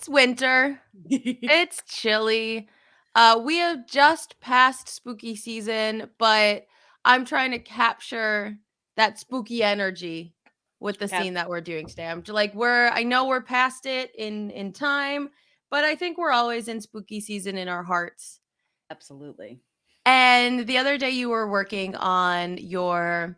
It's winter. It's chilly. We have just passed spooky season, but I'm trying to capture that spooky energy with the scene that we're doing today. I know we're past it in time, but I think we're always in spooky season in our hearts. Absolutely. And the other day you were working on your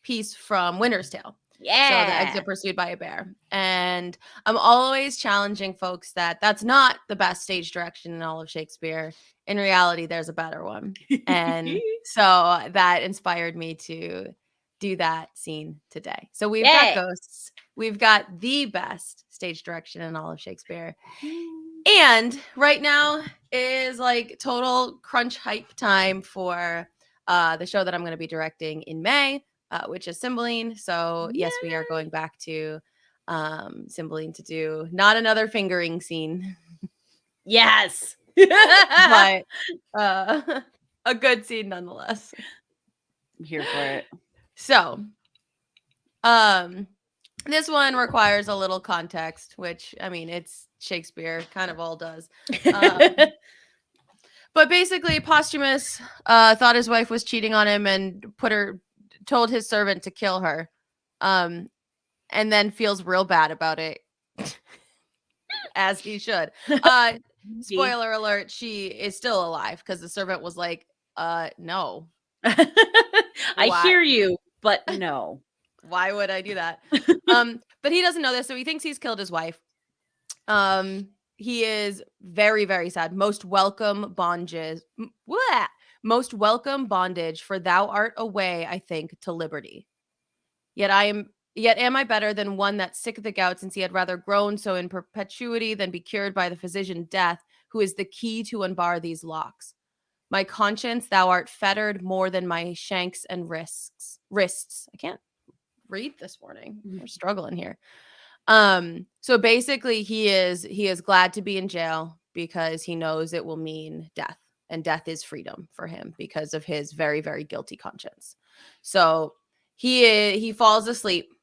piece from Winter's Tale. So the exit pursued by a bear. And I'm always challenging folks that that's not the best stage direction in all of Shakespeare. In reality, there's a better one. And so that inspired me to do that scene today. So we've got ghosts. We've got the best stage direction in all of Shakespeare. And right now is like total crunch hype time for the show that I'm going to be directing in May, which is Cymbeline. So yes, we are going back to Cymbeline to do not another fingering scene. Yes. But a good scene nonetheless. I'm here for it. So this one requires a little context, which I mean, it's Shakespeare, kind of all does. But basically, Posthumus thought his wife was cheating on him and told his servant to kill her, and then feels real bad about it, as he should. Spoiler alert: she is still alive because the servant was like, "No, I hear you, but no. Why would I do that?" But he doesn't know this, so he thinks he's killed his wife. He is very, very sad. Most welcome bondage, for thou art away, I think, to liberty. Yet am I better than one that's sick of the gout, since he had rather groan so in perpetuity than be cured by the physician death, who is the key to unbar these locks. My conscience, thou art fettered more than my shanks and wrists. I can't read this morning. We're struggling here. So basically he is glad to be in jail because he knows it will mean death, and death is freedom for him because of his very, very guilty conscience. So he falls asleep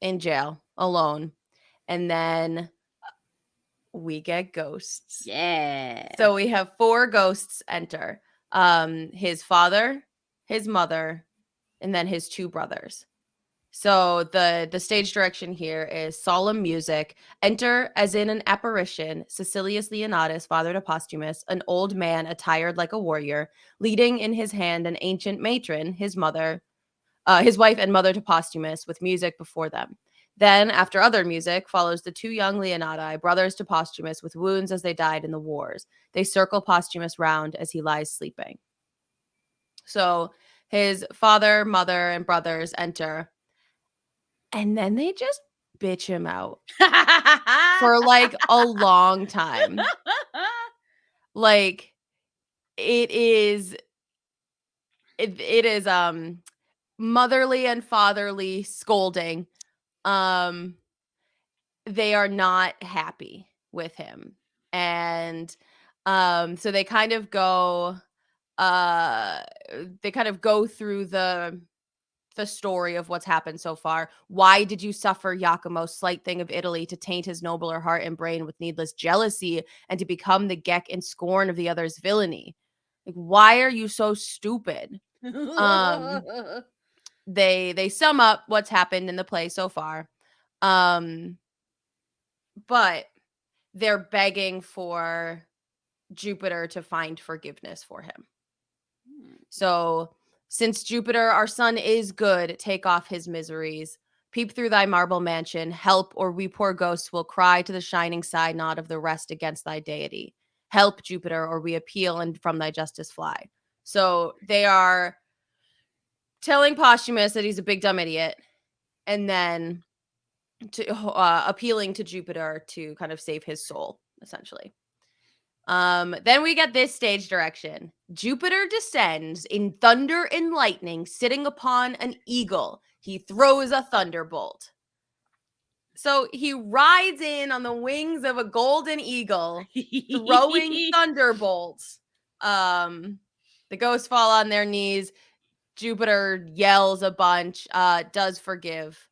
in jail alone, and then we get ghosts. Yeah. So we have 4 ghosts enter. His father, his mother, and then his 2 brothers. So the stage direction here is solemn music. Enter, as in an apparition, Cecilius Leonatus, father to Posthumus, an old man attired like a warrior, leading in his hand an ancient matron, his wife and mother to Posthumus, with music before them. Then, after other music, follows the 2 young Leonati, brothers to Posthumus, with wounds as they died in the wars. They circle Posthumus round as he lies sleeping. So his father, mother, and brothers enter. And then they just bitch him out for like a long time. Like it is motherly and fatherly scolding. They are not happy with him. And so they kind of go through the story of what's happened so far. Why did you suffer Iachimo, slight thing of Italy, to taint his nobler heart and brain with needless jealousy, and to become the geck and scorn of the other's villainy? Like, why are you so stupid? They sum up what's happened in the play so far. But they're begging for Jupiter to find forgiveness for him. So, since Jupiter, our son, is good, take off his miseries. Peep through thy marble mansion, help, or we poor ghosts will cry to the shining side nod of the rest against thy deity. Help, Jupiter, or we appeal and from thy justice fly. So they are telling Posthumus that he's a big dumb idiot, and then appealing to Jupiter to kind of save his soul, essentially. Then we get this stage direction. Jupiter descends in thunder and lightning, sitting upon an eagle. He throws a thunderbolt. So he rides in on the wings of a golden eagle, throwing thunderbolts. The ghosts fall on their knees. Jupiter yells a bunch, does forgive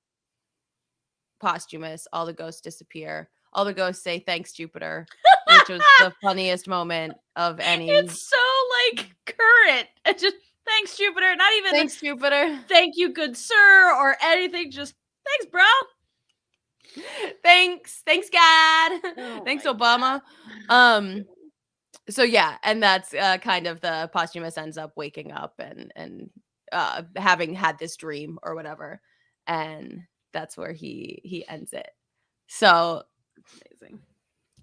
Posthumus. All the ghosts disappear. all the ghosts say thanks, Jupiter, which was the funniest moment of any. It's so like current. It's just thanks, Jupiter. Not even thanks, Jupiter. Thank you, good sir, or anything. Just thanks, bro. Thanks, God. Oh Thanks, Obama. So yeah, and that's kind of the Posthumous ends up waking up and having had this dream or whatever, and that's where he ends it. So amazing.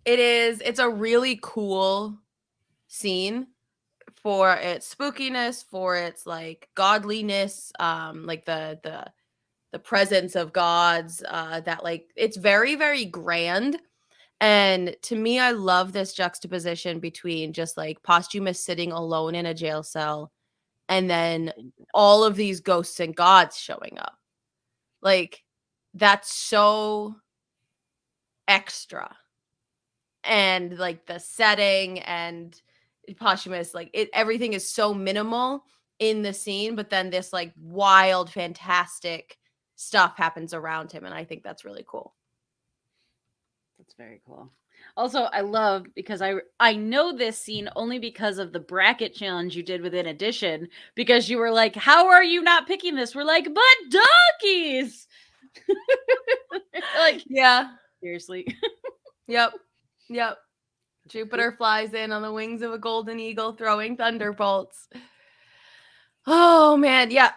It's a really cool scene for its spookiness, for its like godliness, like the presence of gods, that like it's very, very grand. And to me, I love this juxtaposition between just like Posthumous sitting alone in a jail cell and then all of these ghosts and gods showing up. Like, that's so extra. And like the setting and Posthumous, like everything is so minimal in the scene, but then this like wild, fantastic stuff happens around him. And I think that's really cool. That's very cool. Also, I love because I know this scene only because of the bracket challenge you did within Edition, because you were like, how are you not picking this? We're like, but donkeys. Like, yeah, seriously. Yep. Jupiter flies in on the wings of a golden eagle throwing thunderbolts. Oh man, yeah.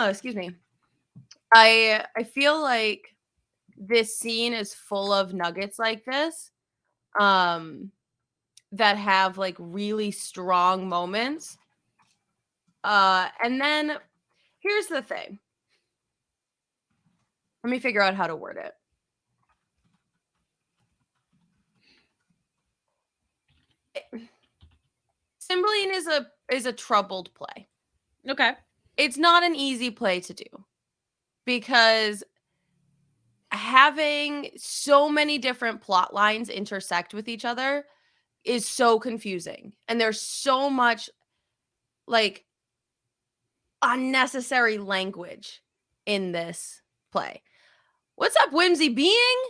Excuse me. I feel like this scene is full of nuggets like this, that have like really strong moments. And then here's the thing. Let me figure out how to word it. Cymbeline is a troubled play. Okay. It's not an easy play to do because having so many different plot lines intersect with each other is so confusing. And there's so much like unnecessary language in this play. What's up, Whimsy Being?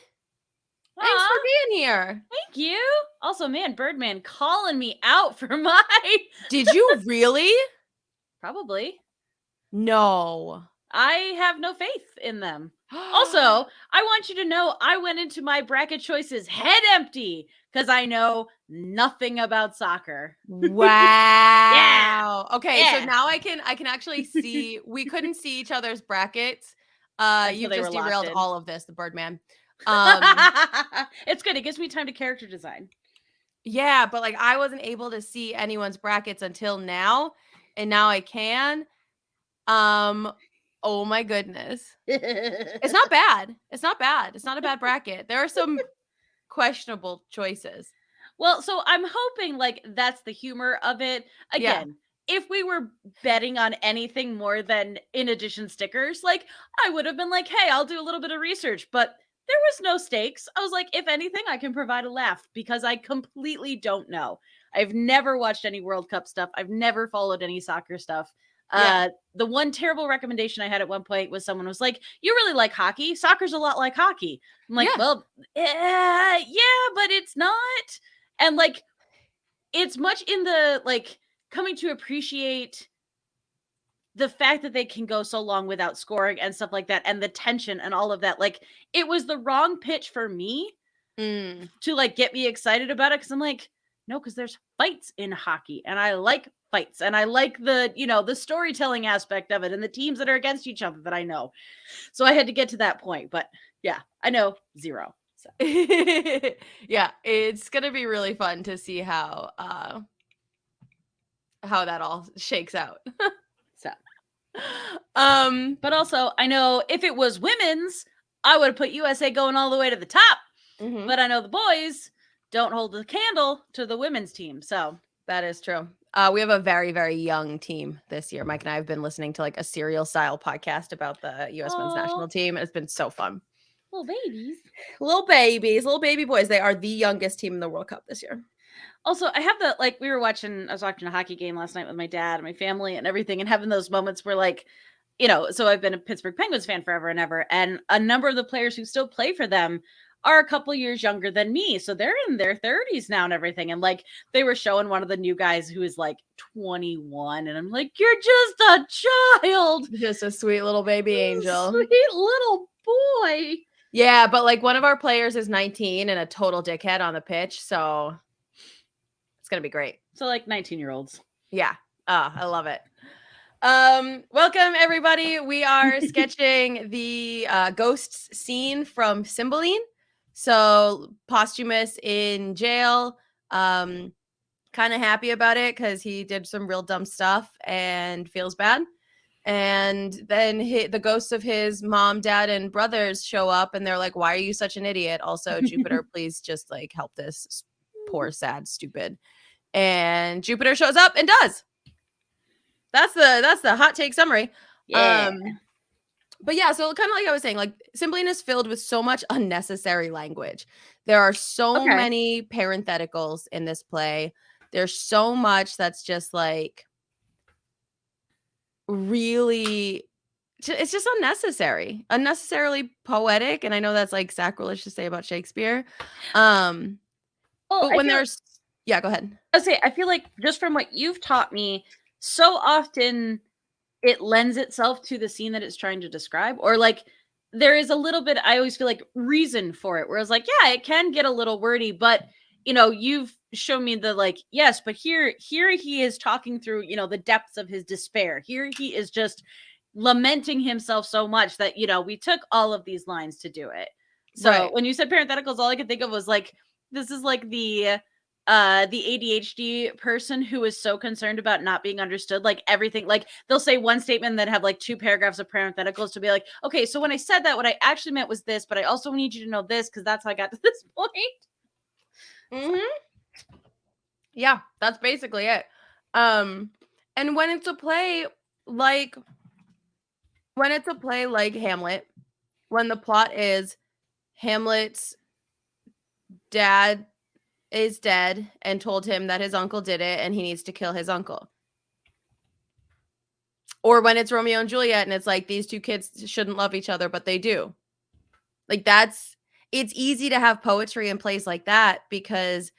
Thanks for being here. Thank you. Also, man, Birdman calling me out for my. Did you really? Probably. No. I have no faith in them. Also, I want you to know I went into my bracket choices head empty because I know nothing about soccer. Wow. Yeah. Okay, Yeah. so now I can actually see. We couldn't see each other's brackets. You've just derailed all of this, the Birdman. It's good. It gives me time to character design. Yeah, but like I wasn't able to see anyone's brackets until now, and now I can. Oh my goodness. It's not bad. It's not bad. It's not a bad bracket. There are some questionable choices. Well, so I'm hoping like that's the humor of it. Again, if we were betting on anything more than in Edition stickers, like I would have been like, hey, I'll do a little bit of research, but there was no stakes. I was like, if anything, I can provide a laugh because I completely don't know. I've never watched any World Cup stuff. I've never followed any soccer stuff. The one terrible recommendation I had at one point was someone was like, you really like hockey? Soccer's a lot like hockey. I'm like, well, yeah, but it's not. And like, it's much in the like coming to appreciate the fact that they can go so long without scoring and stuff like that, and the tension and all of that. Like, it was the wrong pitch for me to like get me excited about it because I'm like, no, because there's fights in hockey, and I like fights, and I like the the storytelling aspect of it, and the teams that are against each other that I know. So I had to get to that point, but yeah, I know zero. So. Yeah, it's gonna be really fun to see how that all shakes out. So, but also I know if it was women's, I would have put USA going all the way to the top. But I know the boys don't hold the candle to the women's team, so that is true. We have a very, very young team this year. Mike and I have been listening to like a serial style podcast about the U.S. men's national team. It's been so fun. Little babies, little baby boys. They are the youngest team in the World Cup this year. Also, I have the like I was watching a hockey game last night with my dad and my family and everything, and having those moments where like, so I've been a Pittsburgh Penguins fan forever and ever, and a number of the players who still play for them are a couple years younger than me. So they're in their 30s now and everything. And like they were showing one of the new guys who is like 21. And I'm like, you're just a child. Just a sweet little baby angel. Sweet little boy. Yeah, but like one of our players is 19 and a total dickhead on the pitch. So it's going to be great. So like 19-year-olds. Yeah. Oh, I love it. Welcome everybody. We are sketching the ghosts scene from Cymbeline. So Posthumous in jail. Kind of happy about it because he did some real dumb stuff and feels bad. And then the ghosts of his mom, dad, and brothers show up, and they're like, "Why are you such an idiot?" Also, Jupiter, please just like help this poor, sad, stupid. And Jupiter shows up and does. That's the hot take summary. Yeah. But yeah, so kind of like I was saying, like Cymbeline is filled with so much unnecessary language. There are so many parentheticals in this play. There's so much that's just like really, it's just unnecessarily poetic. And I know that's like sacrilege to say about Shakespeare. But when there's, yeah, go ahead. I feel like just from what you've taught me, so often it lends itself to the scene that it's trying to describe, or like there is a little bit, I always feel like, reason for it, where it's like, yeah, it can get a little wordy, but you know, you've shown me the like, yes, but here he is talking through, you know, the depths of his despair. Here he is just lamenting himself so much that, you know, we took all of these lines to do it. So when you said parentheticals, all I could think of was like, this is like the ADHD person who is so concerned about not being understood, like everything, like they'll say one statement and then have like 2 paragraphs of parentheticals to be like, okay, so when I said that, what I actually meant was this, but I also need you to know this because that's how I got to this point. Yeah, that's basically it. And when it's a play like Hamlet, when the plot is Hamlet's dad is dead and told him that his uncle did it and he needs to kill his uncle. Or when it's Romeo and Juliet and it's like these two kids shouldn't love each other, but they do. Like it's easy to have poetry in plays like that because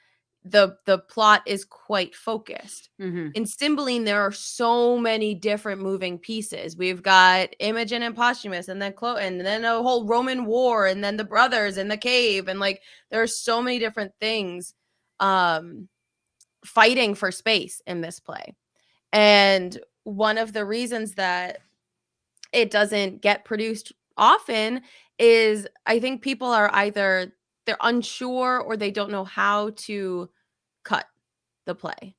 the plot is quite focused. In Cymbeline, there are so many different moving pieces. We've got Imogen and Posthumus, and then and then a whole Roman war, and then the brothers in the cave, and like there are so many different things fighting for space in this play. And one of the reasons that it doesn't get produced often is I think people are either they're unsure or they don't know how to cut the play.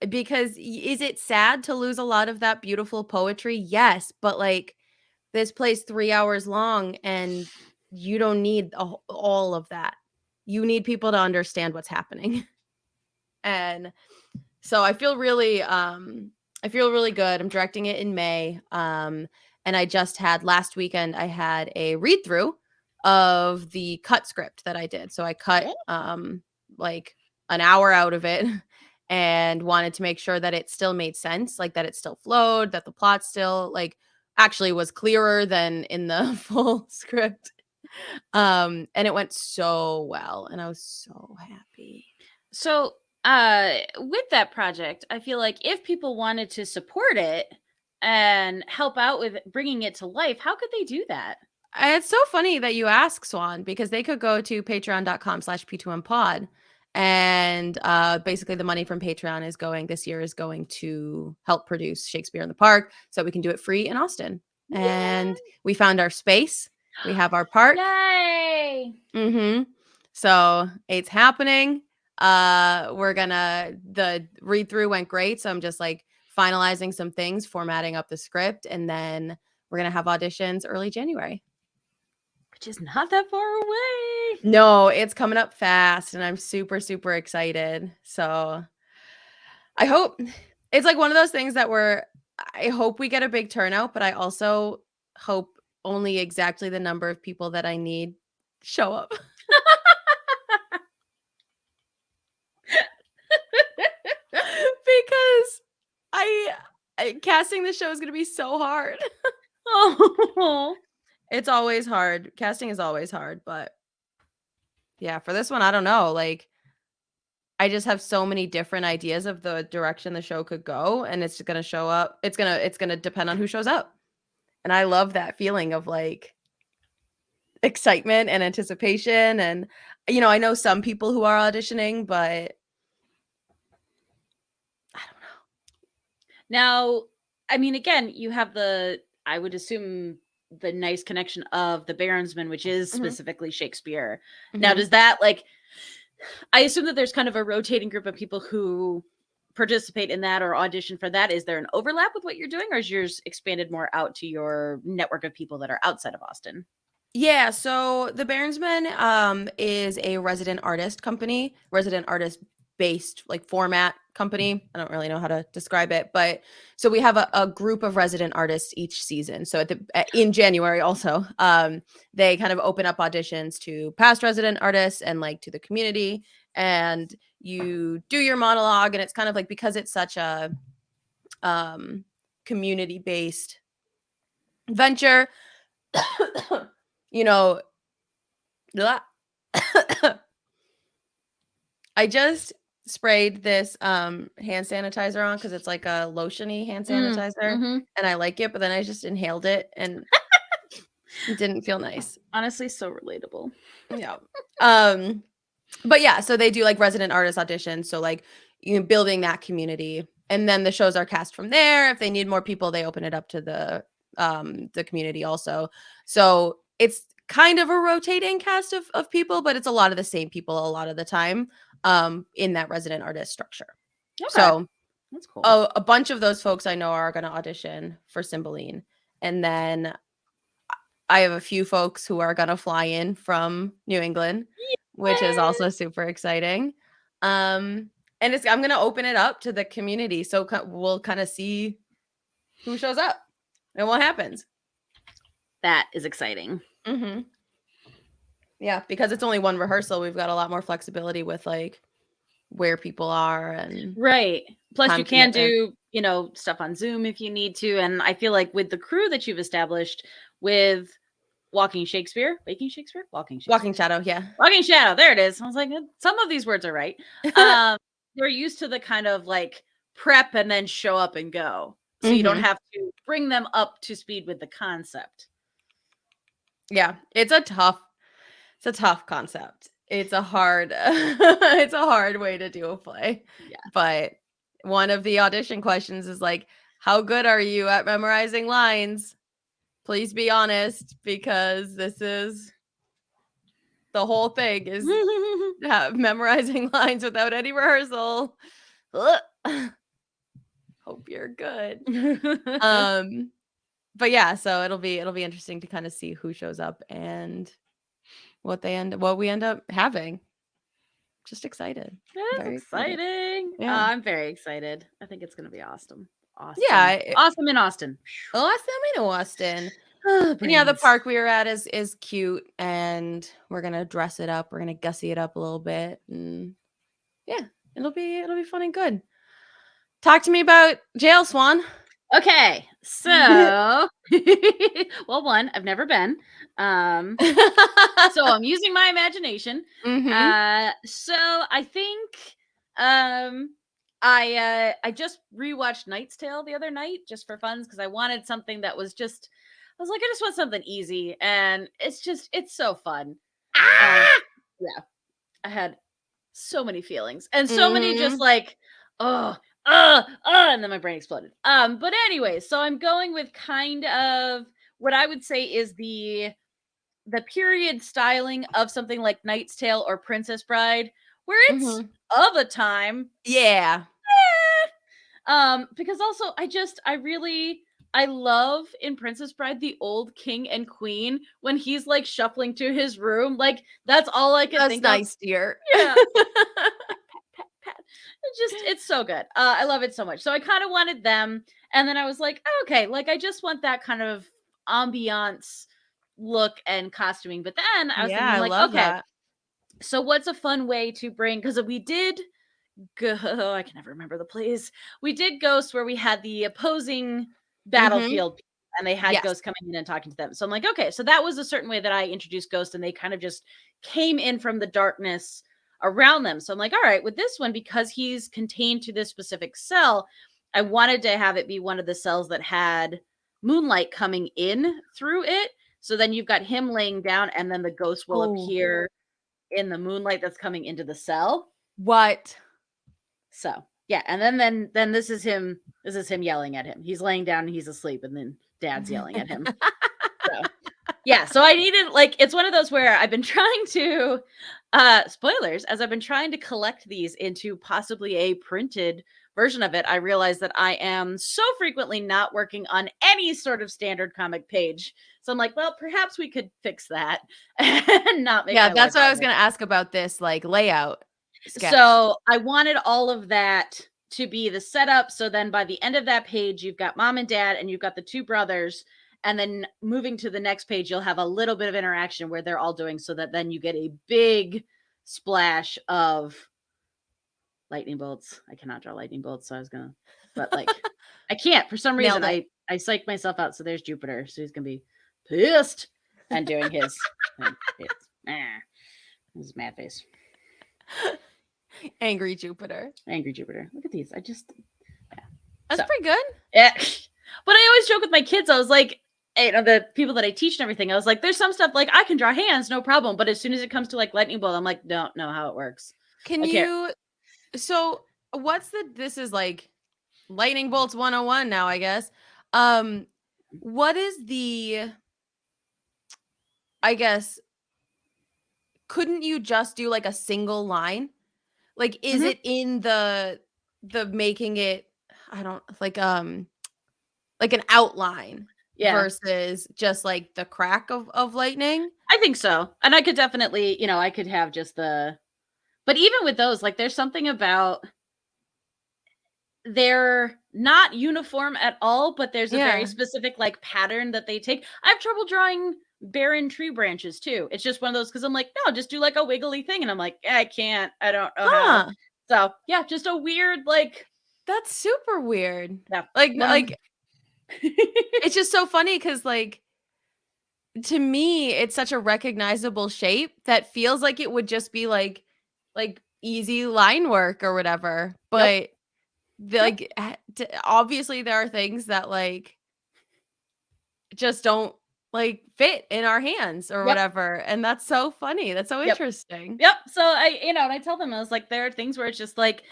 Because is it sad to lose a lot of that beautiful poetry? Yes, but like this play's 3 hours long and you don't need all of that. You need people to understand what's happening. And so I feel really good. I'm directing it in May. And I just had last weekend I had a read through of the cut script that I did. So I cut like an hour out of it and wanted to make sure that it still made sense, like that it still flowed, that the plot still like actually was clearer than in the full script. And it went so well and I was so happy. So with that project, I feel like if people wanted to support it and help out with bringing it to life, how could they do that? It's so funny that you ask, Swan, because they could go to patreon.com/p2mpod. And basically the money from Patreon this year is going to help produce Shakespeare in the Park so we can do it free in Austin. Yay! And we found our space. We have our park. Yay! So it's happening. The read through went great. So I'm just like finalizing some things, formatting up the script, and then we're going to have auditions early January. Which is not that far away. No, it's coming up fast and I'm super, super excited. So I hope it's like one of those things that I hope we get a big turnout, but I also hope only exactly the number of people that I need show up. Because I casting the show is going to be so hard. Oh. It's always hard. Casting is always hard, but yeah, for this one, I don't know. Like, I just have so many different ideas of the direction the show could go, and it's gonna show up. It's gonna depend on who shows up, and I love that feeling of like excitement and anticipation. And I know some people who are auditioning, but I don't know. Now, I mean, again, you have I would assume, the nice connection of the Baronsman, which is Mhm, specifically Shakespeare. Now, mhm. does that like, I assume that there's kind of a rotating group of people who participate in that or audition for that. Is there an overlap with what you're doing, or is yours expanded more out to your network of people that are outside of Austin? Yeah, so the Baronsman is a resident artist company, resident artist based like format company. I don't really know how to describe it, but so we have a group of resident artists each season. So in January also, they kind of open up auditions to past resident artists and like to the community, and you do your monologue, and it's kind of like, because it's such a community based venture, you know. I just sprayed this hand sanitizer on because it's like a lotiony hand sanitizer, Mm-hmm. and I like it, but then I just inhaled it and it didn't feel nice. Honestly, so relatable. Yeah. Um but yeah, so they do like resident artist auditions, so like building that community, and then the shows are cast from there. If they need more people, they open it up to the community also. So it's kind of a rotating cast of people, but it's a lot of the same people a lot of the time in that resident artist structure. Okay, So that's cool. a bunch of those folks I know are going to audition for Cymbeline, and then I have a few folks who are gonna fly in from New England, which is also Yes. super exciting. And I'm gonna open it up to the community, so we'll kind of see who shows up and what happens. That is exciting. Hmm. Yeah, because it's only one rehearsal, we've got a lot more flexibility with like where people are and Right. Plus, you time can commitment. do, stuff on Zoom if you need to. And I feel like with the crew that you've established with Waking Shakespeare, Walking Shadow, yeah. Walking Shadow. There it is. I was like, some of these words are right. Um, you're used to the kind of like prep and then show up and go. So you don't Hmm. have to bring them up to speed with the concept. Yeah, it's a tough concept. It's a hard it's a hard way to do a play. Yeah. But one of the audition questions is like, how good are you at memorizing lines? Please be honest, because this is the whole thing is memorizing lines without any rehearsal. Ugh. Hope you're good. Um but yeah, so it'll be interesting to kind of see who shows up and what we end up having. Just excited. That is Very excited. exciting. Yeah. I'm very excited. I think it's going to be awesome. Yeah, Awesome. Awesome in Austin. awesome in Austin. Oh, And yeah, the brains. park we were at is cute, and we're gonna dress it up. We're gonna gussy it up a little bit, and yeah, it'll be fun and good. Talk to me about jail, Swan. Okay. So, well, one, I've never been. Um, so I'm using my imagination. Mhm. So I think I just rewatched Knight's Tale the other night just for fun because I wanted something that was just, I was like, I just want something easy, and it's so fun. Um, Ah! yeah, I had so many feelings and so many just Mhm. like, oh, and then my brain exploded. But anyway, so I'm going with kind of what I would say is the period styling of something like Knight's Tale or Princess Bride, where it's Mhm. of a time. Yeah. Because also I love in Princess Bride the old king and queen when he's like shuffling to his room. Like that's all I could That's think of. nice, dear. Yeah. Pat, pat. It's so good. I love it so much. So I kind of wanted them, and then I was like, oh, okay, like I just want that kind of ambiance look and costuming. But then I was Yeah, thinking, I like, love okay, that. so what's a fun way to bring? Because we did go. I can never remember the plays. We did Ghost, where we had the opposing Mhm. battlefield. and they had Yes. ghosts coming in and talking to them. So I'm like, okay, so that was a certain way that I introduced ghosts, and they kind of just came in from the darkness around them. So I'm like, all right, with this one, because he's contained to this specific cell, I wanted to have it be one of the cells that had moonlight coming in through it. So then you've got him laying down, and then the ghost will Oh, appear in the moonlight that's coming into the cell. what? So yeah, and then this is him. This is him yelling at him. He's laying down and he's asleep, and then Dad's yelling at him. So yeah, so I needed, like, it's one of those where I've been trying to spoilers, as I've been trying to collect these into possibly a printed version of it, I realized that I am so frequently not working on any sort of standard comic page. So I'm like, well, perhaps we could fix that and not make Yeah, my life that's what I was harder. gonna ask about this, like, layout sketch. So I wanted all of that to be the setup. So then by the end of that page, you've got mom and dad, and you've got the two brothers. And then moving to the next page, you'll have a little bit of interaction where they're all doing, so that then you get a big splash of lightning bolts. I cannot draw lightning bolts, so I was gonna, but like, I can't for some reason. Nailed it. I psyched myself out. So there's Jupiter. So he's gonna be pissed and doing his his mad face. Angry Jupiter. Angry Jupiter. Look at these. I just, That's pretty good. yeah. But I always joke with my kids. I was like, you know, the people that I teach and everything, I was like, there's some stuff like I can draw hands, no problem. But as soon as it comes to like lightning bolt, I'm like, don't know how it works. Can I can't. you so this is like lightning bolts 101 now, I guess. What is the, I guess, couldn't you just do like a single line? Like, is Mhm. it in the making it, I don't like an outline Yeah, versus just like the crack of lightning? I think so. And I could definitely, I could have just but even with those, like, there's something about, they're not uniform at all, but there's a very Yeah. specific like pattern that they take. I have trouble drawing barren tree branches too. It's just one of those, because I'm like, no, just do like a wiggly thing. And I'm like, I can't. I don't know how. Huh. So yeah, just a weird, like, That's super weird. yeah. Like One of like it's just so funny because, like, to me, it's such a recognizable shape that feels like it would just be like easy line work or whatever. Yep. But Yep. obviously there are things that like just don't like fit in our hands or Yep. whatever. And that's so funny. That's so Yep. interesting. Yep. So and I tell them, I was like, there are things where it's just like,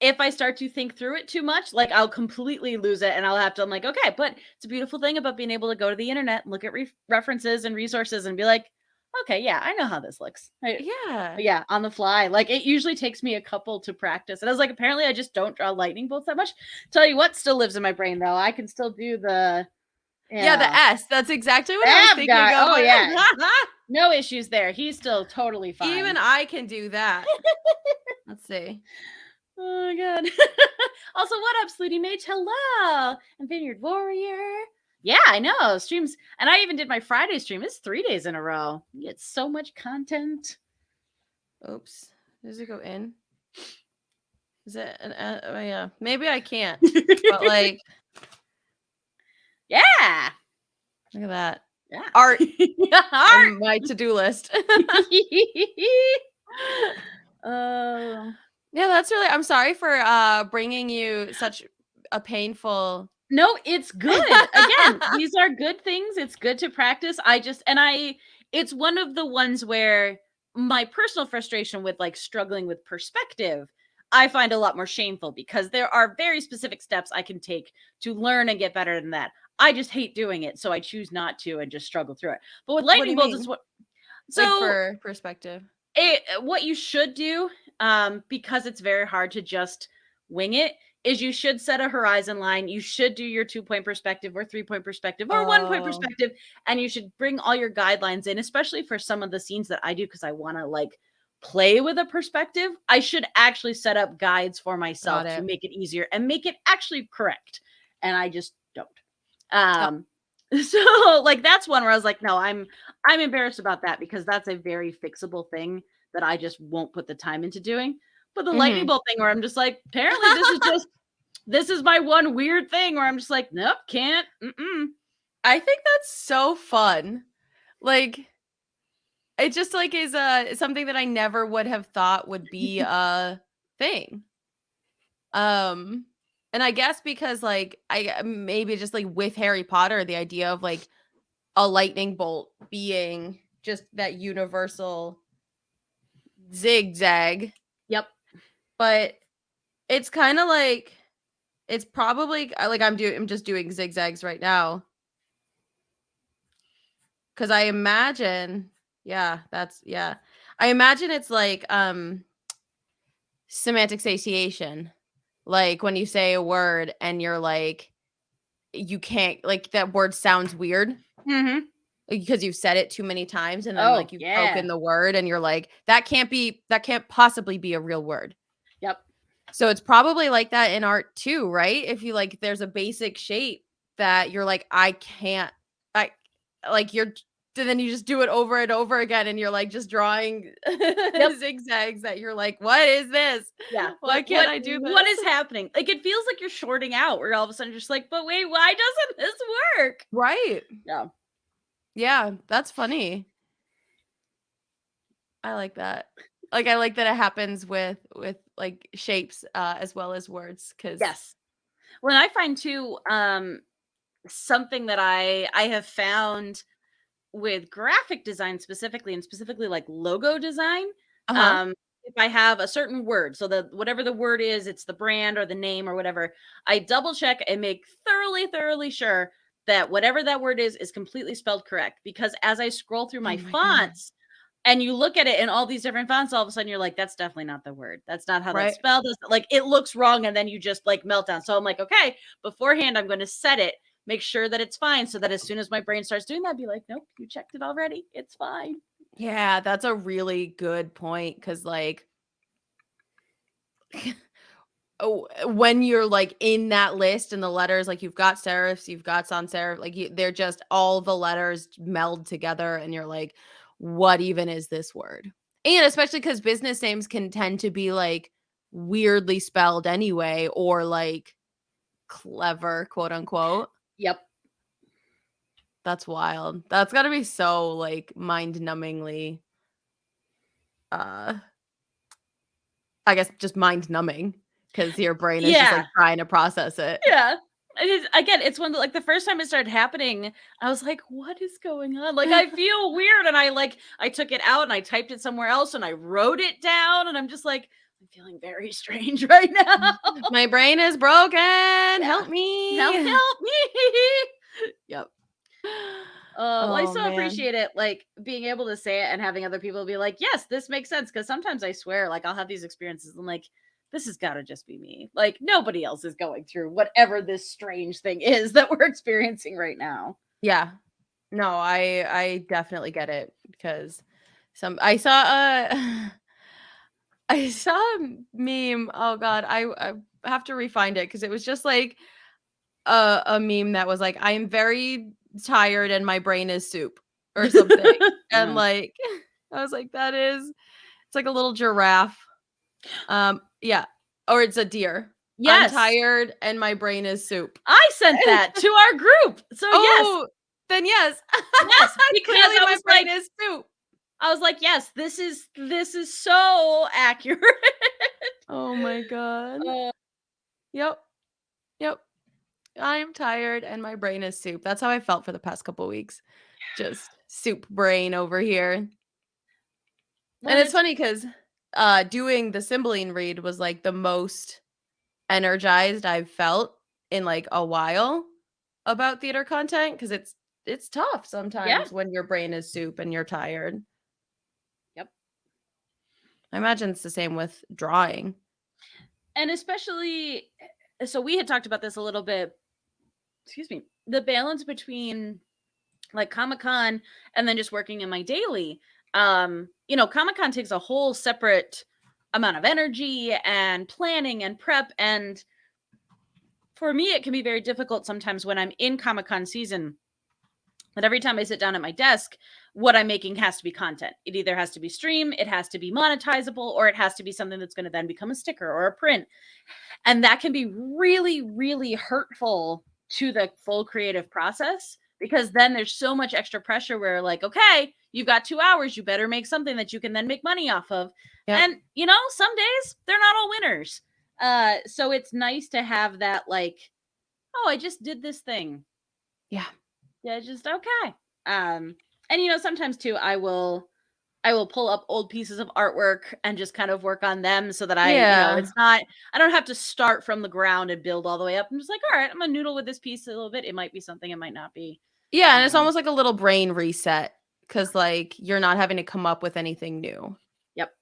if I start to think through it too much, like, I'll completely lose it, and I'll have to, I'm like, okay, but it's a beautiful thing about being able to go to the internet and look at references and resources and be like, okay, yeah, I know how this looks. Yeah. Yeah, on the fly. Like, it usually takes me a couple to practice. And I was like, apparently I just don't draw lightning bolts that much. Tell you what still lives in my brain though. I can still do the, Yeah, the yeah. S. That's exactly what I was thinking Guy. of. Oh yeah. No issues there. He's still totally fine. Even I can do that. Let's see. Oh my god. Also, what up, Slutty Mage? Hello. And Vineyard Warrior. Yeah, I know. Streams. And I even did my Friday stream. It's 3 days in a row. You get so much content. Oops. Does it go in? Is it an oh yeah. Maybe I can't. But like, Yeah. look at that. Yeah. Art Art. on my to-do list. Yeah, that's really, I'm sorry for bringing you such a painful. No, it's good. Again, these are good things. It's good to practice. It's one of the ones where my personal frustration with like struggling with perspective, I find a lot more shameful, because there are very specific steps I can take to learn and get better than that. I just hate doing it, so I choose not to and just struggle through it. But with What do lightning you bolts, mean? it's what, Like, so for perspective. what you should do, because it's very hard to just wing it, is you should set a horizon line. You should do your 2-point perspective or 3-point perspective or 1-point Oh, perspective, and you should bring all your guidelines in, especially for some of the scenes that I do, because I want to like play with a perspective. I should actually set up guides for myself got to it. make it easier and make it actually correct, and I just don't. Oh, So like, that's one where I was like, no, I'm embarrassed about that, because that's a very fixable thing that I just won't put the time into doing. But the lightning mhm. bolt thing, where I'm just like, apparently this is my one weird thing where I'm just like, nope, can't. Mm-mm. I think that's so fun. Like, it just like is something that I never would have thought would be a thing. Um and I guess because like I maybe just like with Harry Potter, the idea of like a lightning bolt being just that universal zigzag, Yep. but it's kind of like it's probably like I'm just doing zigzags right now cuz I imagine yeah. I imagine it's like semantic satiation. Like when you say a word and you're like you can't like that word sounds weird Mhm. because you've said it too many times and then Oh, like you've yeah. broken the word and you're like that can't possibly be a real word. Yep. So it's probably like that in art too, right? If you like there's a basic shape that you're like I can't I like you're then you just do it over and over again and you're like just drawing Yep. zigzags that you're like what is this? Yeah. Why can't I do What this? is happening? Like, it feels like you're shorting out where all of a sudden you're just like, "But wait, why doesn't this work?" Right. Yeah. Yeah, that's funny. I like that. Like, I like that it happens with, like, shapes, as well as words, because Yes. When I find too, something that I have found with graphic design specifically, and specifically like logo design, Uh-huh. um, if I have a certain word, so the whatever the word is, it's the brand or the name or whatever, I double check and make thoroughly sure that whatever that word is completely spelled correct. Because as I scroll through Oh my my god. fonts and you look at it in all these different fonts, all of a sudden you're like, that's definitely not the word. That's not how that's Right? spelled. Like it looks wrong, and then you just like melt down. So I'm like, okay, beforehand, I'm going to set it, make sure that it's fine, so that as soon as my brain starts doing that, be like, nope, you checked it already. It's fine. Yeah, that's a really good point, because like oh, when you're, like, in that list and the letters, like, you've got serifs, you've got sans serif, like, they're just all the letters meld together, and you're like, "What even is this word?" And especially because business names can tend to be, like, weirdly spelled anyway or, like, "clever," quote, unquote. Yep. That's wild. That's gotta be so, like, mind-numbingly, uh, I guess, just mind-numbing because your brain is just, Yeah. like, trying to process it. Yeah. It is, again, it's one that like the first time it started happening, I was like, what is going on? Like I feel weird. And I took it out and I typed it somewhere else and I wrote it down. And I'm just like, I'm feeling very strange right now. My brain is broken. Yeah. Help Now me. help me. Yep. Well, I Oh, so man. appreciate it, like being able to say it and having other people be like, "Yes, this makes sense." Because sometimes I swear, like I'll have these experiences. I'm like, "This has got to just be me." Like nobody else is going through whatever this strange thing is that we're experiencing right now. Yeah. No, I definitely get it because some I saw a I saw a meme. Oh god, I have to refind it because it was just like a meme that was like, "I am very tired and my brain is soup," or something. And Oh. like I was like, that is it's like a little giraffe. Yeah. Or it's a deer. I'm Yes, tired and my brain is soup. I sent that to our group. So yes, Oh, then yes. yes, because Clearly my brain is soup. I was like, yes, this is so accurate. Oh my god. Uh, Yep. Yep. I am tired and my brain is soup. That's how I felt for the past couple weeks. Just soup brain over here. well, And and it's it's funny because doing the Cymbeline read was like the most energized I've felt in like a while about theater content because it's tough yeah, sometimes when your brain is soup and you're tired. yep. I imagine it's the same with drawing. And especially, so we had talked about this a little bit, excuse me, the balance between like Comic-Con and then just working in my daily. Comic-Con takes a whole separate amount of energy and planning and prep, and for me it can be very difficult sometimes when I'm in Comic-Con season. But every time I sit down at my desk, what I'm making has to be content. It either has to be stream, it has to be monetizable, or it has to be something that's going to then become a sticker or a print. And that can be really hurtful to the full creative process because then there's so much extra pressure where like, okay, you've got 2 hours, you better make something that you can then make money off of. Yep. And some days they're not all winners. So it's nice to have that, like, oh, I just did this thing. Yeah. Yeah, just okay. And sometimes too I will pull up old pieces of artwork and just kind of work on them so that Yeah. it's not, I don't have to start from the ground and build all the way up. I'm just like, all right, I'm gonna noodle with this piece a little bit. It might be something, it might not be. Yeah, and it's almost like a little brain reset because like you're not having to come up with anything new. Yep.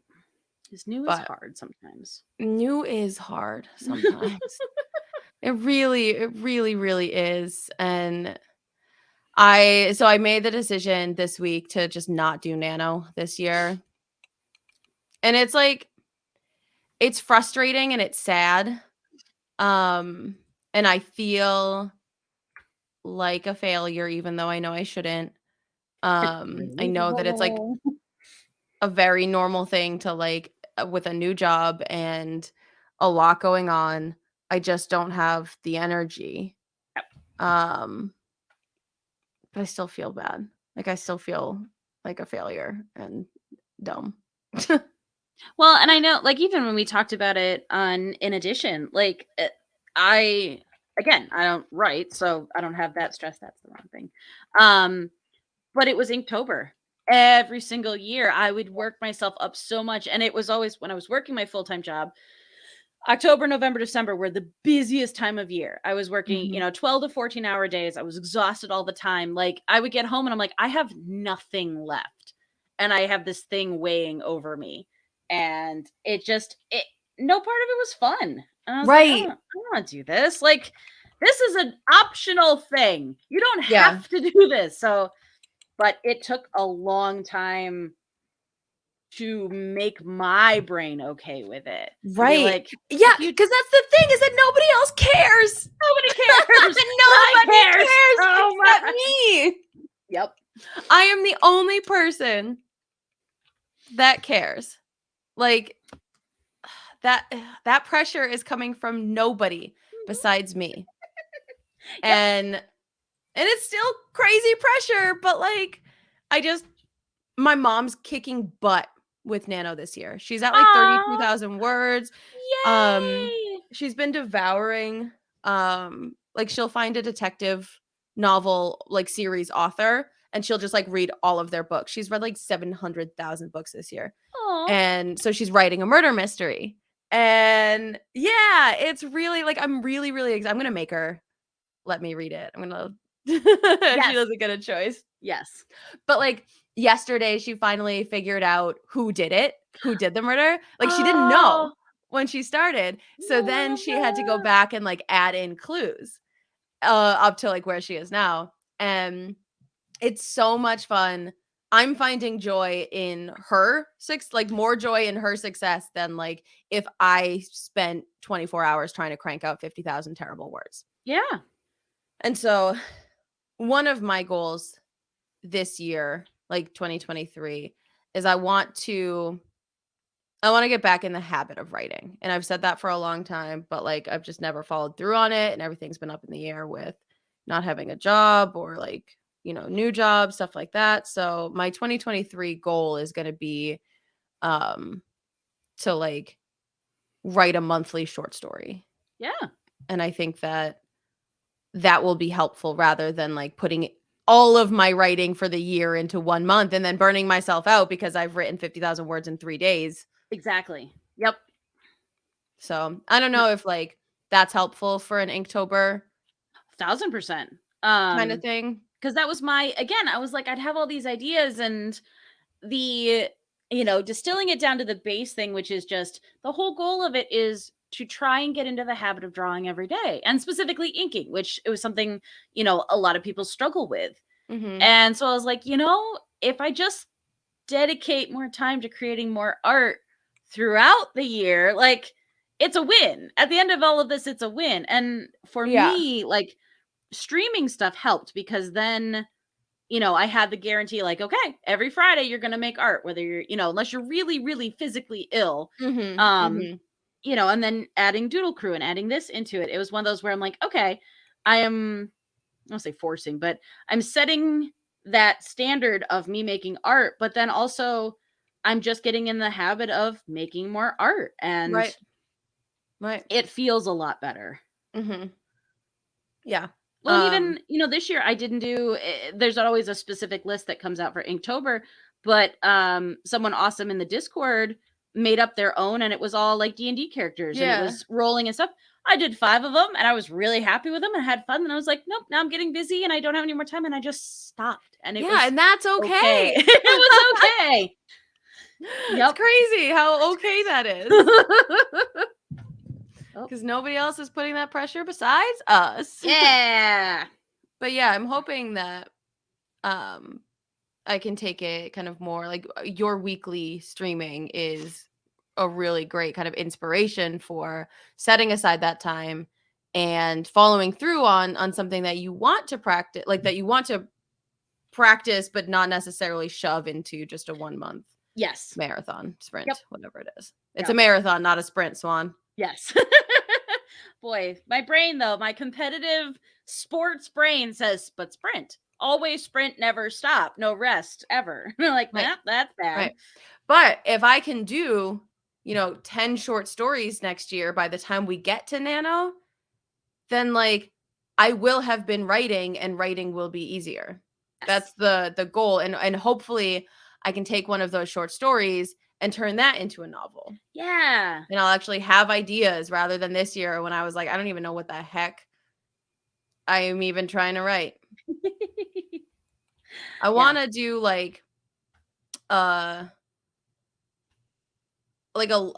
This new is But hard sometimes. new is hard sometimes. It really, really is. And I made the decision this week to just not do nano this year. And it's like, it's frustrating and it's sad. And I feel like a failure, even though I know I shouldn't. I know that it's like a very normal thing to like with a new job and a lot going on. I just don't have the energy. Um, but I still feel bad. Like I still feel like a failure and dumb. Well, and I know, like, even when we talked about it on In Addition, like, I again, I don't write, so I don't have that stress. That's the wrong thing. Um, but it was Inktober. Every single year, I would work myself up so much, and it was always when I was working my full time job. October, November, December were the busiest time of year. I was working, Mhm. 12 to 14-hour days. I was exhausted all the time. Like, I would get home and I'm like, I have nothing left. And I have this thing weighing over me. And no part of it was fun. And I was like, Right. I don't want to do this. Like, this is an optional thing. You don't Yeah. have to do this. So, but it took a long time to make my brain okay with it. To be Right. like, Yeah, if you because that's the thing is that nobody else cares. nobody cares. I Nobody care cares so except much. me. Yep. I am the only person that cares. Like that pressure is coming from nobody besides me. Yep. And it's still crazy pressure, but like I just my mom's kicking butt with Nano this year. She's at like Aw. 32,000 words. Yay. She's been devouring like she'll find a detective novel like series author and she'll just like read all of their books. She's read like 700,000 books this year. Aw. And so she's writing a murder mystery. And yeah, it's really like I'm really I'm going to make her let me read it. I'm going to she Yes. doesn't get a choice. Yes. But like yesterday she finally figured out who did it, who did the murder. Like she didn't know Oh, when she started. So no then she had to go wonder. back and like add in clues up to like where she is now. And it's so much fun. I'm finding joy in her like more joy in her success than like if I spent 24 hours trying to crank out 50,000 terrible words. Yeah. And so one of my goals this year, like 2023, is I want to get back in the habit of writing. And I've said that for a long time, but like I've just never followed through on it and everything's been up in the air with not having a job or like, new job, stuff like that. So my 2023 goal is going to be um to like write a monthly short story. Yeah. And I think that will be helpful rather than like putting all of my writing for the year into 1 month and then burning myself out because I've written 50,000 words in 3 days. Exactly. Yep. So, I don't know if like that's helpful for an Inktober 1000%. kind of thing. Because that was again, I was like, I'd have all these ideas and the, distilling it down to the base thing, which is just the whole goal of it is to try and get into the habit of drawing every day and specifically inking, which it was something, a lot of people struggle with. Mhm. And so I was like, if I just dedicate more time to creating more art throughout the year, like it's a win. At the end of all of this, it's a win. And for Yeah. me, like streaming stuff helped because then I had the guarantee like, okay, every Friday you're going to make art, whether you're, unless you're really, really physically ill. Mhm. Um, Mhm. and then adding Doodle Crew and adding this into it. It was one of those where I'm like, okay, I am don't say forcing, but I'm setting that standard of me making art, but then also I'm just getting in the habit of making more art, and Right. Right. it feels a lot better. Mm-hmm. Yeah. Well, and even, this year I didn't do, there's not always a specific list that comes out for Inktober, but someone awesome in the Discord made up their own, and it was all like D&D characters, and it Yeah. was rolling and stuff. I did 5 of them, and I was really happy with them and had fun. And I was like, nope, now I'm getting busy and I don't have any more time. And I just stopped. And it Yeah, was and that's okay. okay. It was okay. It's Yep. crazy how okay that is. Oh. Because nobody else is putting that pressure besides us. Yeah. But yeah, I'm hoping that I can take it kind of more like your weekly streaming is a really great kind of inspiration for setting aside that time and following through on something that you want to practice, like that you want to practice but not necessarily shove into just a 1 month Yes. marathon sprint, Yep. whatever it is. It's Yep. a marathon, not a sprint, Swan. Yes. Boy, my brain though, my competitive sports brain says, but sprint. Always sprint, never stop, no rest, ever. Like, Right. that's bad. Right. But if I can do, 10 short stories next year by the time we get to Nano, then like I will have been writing and writing will be easier. Yes. That's the goal. And hopefully I can take one of those short stories and turn that into a novel. Yeah. And I'll actually have ideas rather than this year when I was like, I don't even know what the heck I am even trying to write. I want to do like a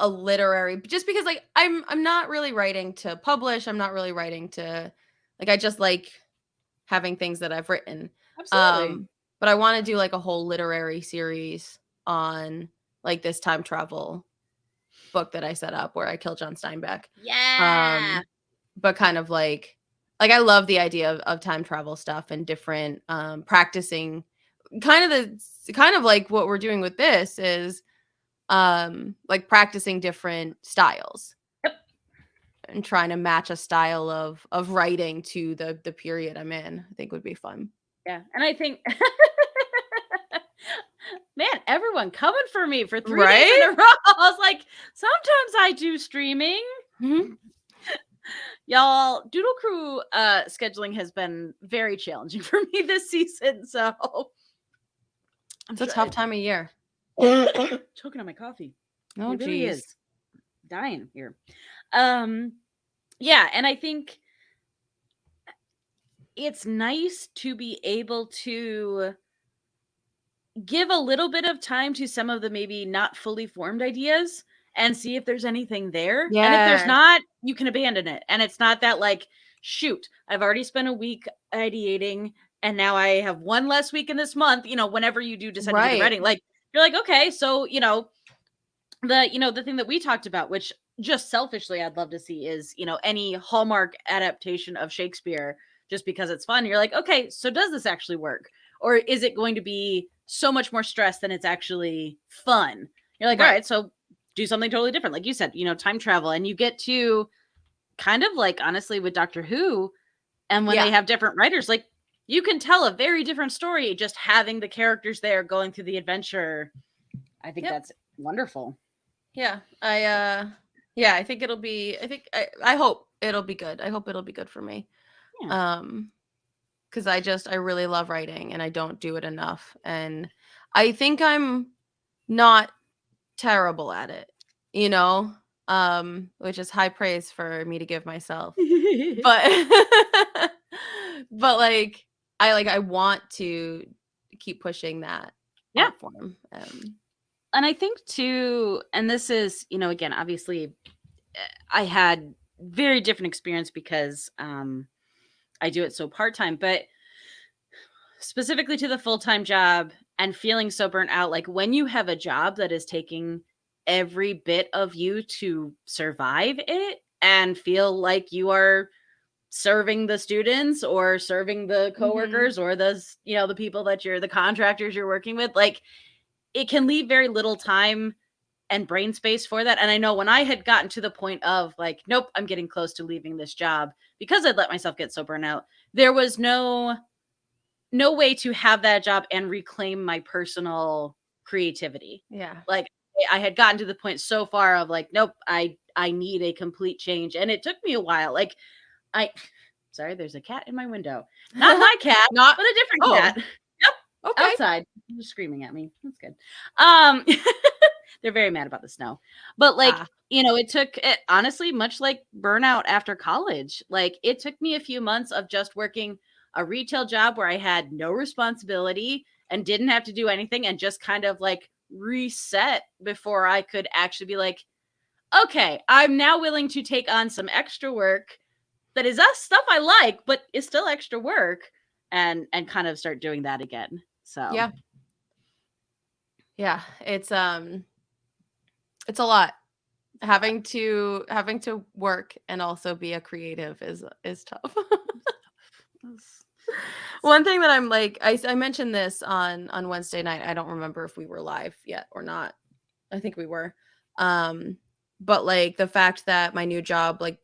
literary, just because like I'm not really writing to publish. I'm not really writing to like, I just like having things that I've written. Absolutely. But I want to do like a whole literary series on like this time travel book that I set up where I kill John Steinbeck. Yeah. But kind of like I love the idea of time travel stuff and different practicing kind of like what we're doing with this is like practicing different styles. Yep. And trying to match a style of writing to the period I'm in, I think would be fun. Yeah. And I think man, everyone coming for me for 3 days Right? in a row. I was like, sometimes I do streaming. Mm-hmm. Y'all, Doodle Crew scheduling has been very challenging for me this season. So It's a tough time of year. Choking on my coffee. Oh, it really geez. is. Dying here. Yeah, and I think it's nice to be able to give a little bit of time to some of the maybe not fully formed ideas and see if there's anything there. Yeah. And if there's not, you can abandon it. And it's not that like, shoot, I've already spent a week ideating and now I have one less week in this month, whenever you do decide to do the writing. Like, you're like, okay, so, the thing that we talked about, which just selfishly I'd love to see is, any Hallmark adaptation of Shakespeare just because it's fun. You're like, okay, so does this actually work? Or is it going to be so much more stress than it's actually fun? You're like, all right, so do something totally different. Like you said, time travel, and you get to kind of like, honestly, with Doctor Who, and when they have different writers, like you can tell a very different story just having the characters there going through the adventure. I think that's wonderful. Yeah. I think it'll be, I hope it'll be good. I hope it'll be good for me. Yeah. Because I really love writing and I don't do it enough. And I think I'm not terrible at it, which is high praise for me to give myself. But but like I want to keep pushing that art form. And I think too, and this is, again, obviously I had very different experience because I do it so part-time, but specifically to the full-time job and feeling so burnt out, like when you have a job that is taking every bit of you to survive it and feel like you are serving the students or serving the coworkers or the people that the contractors you're working with, like it can leave very little time and brain space for that. And I know when I had gotten to the point of like, nope, I'm getting close to leaving this job because I'd let myself get so burnt out, there was no way to have that job and reclaim my personal creativity. Yeah. Like I had gotten to the point so far of like, nope, I need a complete change. And it took me a while. Like sorry, there's a cat in my window. Not my cat, Not but a different oh, cat. Yep. okay. Outside. They're screaming at me. That's good. They're very mad about the snow. But like, it took it honestly, much like burnout after college. Like it took me a few months of just working a retail job where I had no responsibility and didn't have to do anything and just kind of like reset before I could actually be like, okay, I'm now willing to take on some extra work that is us stuff I like, but is still extra work and kind of start doing that again. So yeah, it's a lot. Having to work and also be a creative is tough. One thing that I'm like, I mentioned this on Wednesday night. I don't remember if we were live yet or not. I think we were. But like the fact that my new job like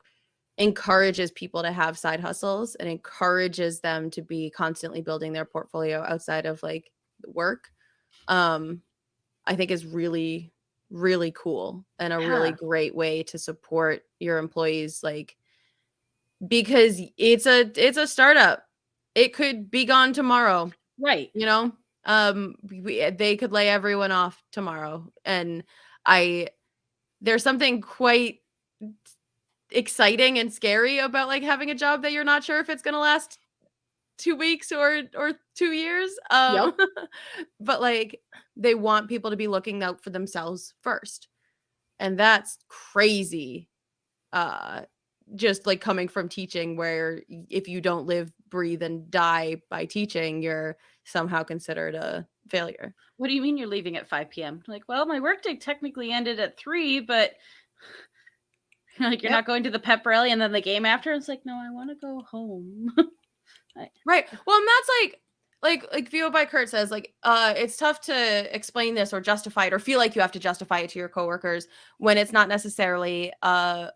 encourages people to have side hustles and encourages them to be constantly building their portfolio outside of like work, I think is really, really cool and a really great way to support your employees, like because it's a startup. It could be gone tomorrow. right. You know? They could lay everyone off tomorrow. And there's something quite exciting and scary about like having a job that you're not sure if it's going to last 2 weeks or 2 years. Yep. But like they want people to be looking out for themselves first. And that's crazy. Just like coming from teaching where if you don't live, breathe, and die by teaching, you're somehow considered a failure. What do you mean you're leaving at 5 p.m.? Like, well, my workday technically ended at 3, but like you're not going to the pep rally and then the game after. It's like, no, I want to go home. Right. Well, and that's like View by Kurt says, like, it's tough to explain this or justify it or feel like you have to justify it to your coworkers when it's not necessarily a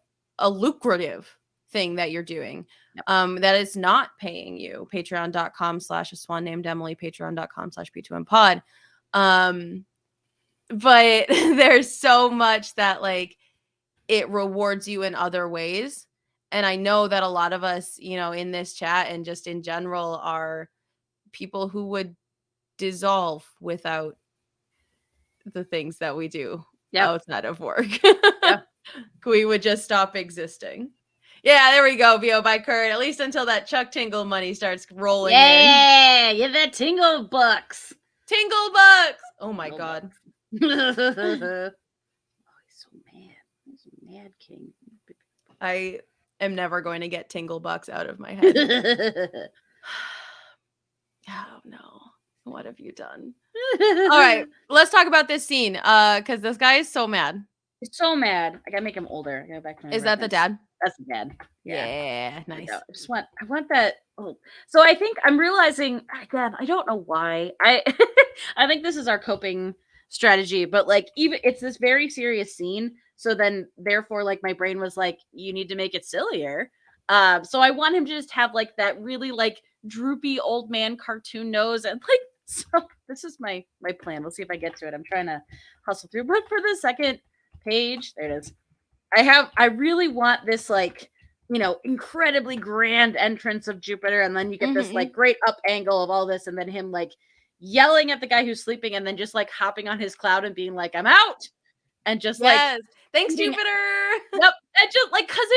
lucrative thing that you're doing. Yep. That is not paying you. Patreon.com/a swan named Emily, patreon.com/p2mpod. But there's so much that like it rewards you in other ways. And I know that a lot of us, in this chat and just in general are people who would dissolve without the things that we do outside of work. Yep. We would just stop existing. Yeah, there we go, VO by Kurt. At least until that Chuck Tingle money starts rolling in. Yeah, get that Tingle bucks. Tingle bucks. Oh my God. Oh, he's so mad. He's a mad king. I am never going to get Tingle bucks out of my head. Oh no. What have you done? All right, let's talk about this scene. Because this guy is so mad. He's so mad. I gotta make him older. I gotta back to my Is that the dad? That's the dad. Yeah, nice. I want that. Oh, so I think I'm realizing again. I don't know why. I think this is our coping strategy, but like even it's this very serious scene. So then, therefore, like my brain was like, you need to make it sillier. So I want him to just have like that really like droopy old man cartoon nose and like. So this is my plan. We'll see if I get to it. I'm trying to hustle through, but for the second page, there it is. I really want this like, incredibly grand entrance of Jupiter, and then you get this like great up angle of all this, and then him like yelling at the guy who's sleeping, and then just like hopping on his cloud and being like, "I'm out," and just like, thanks, Jupiter. Yep, and just like, cause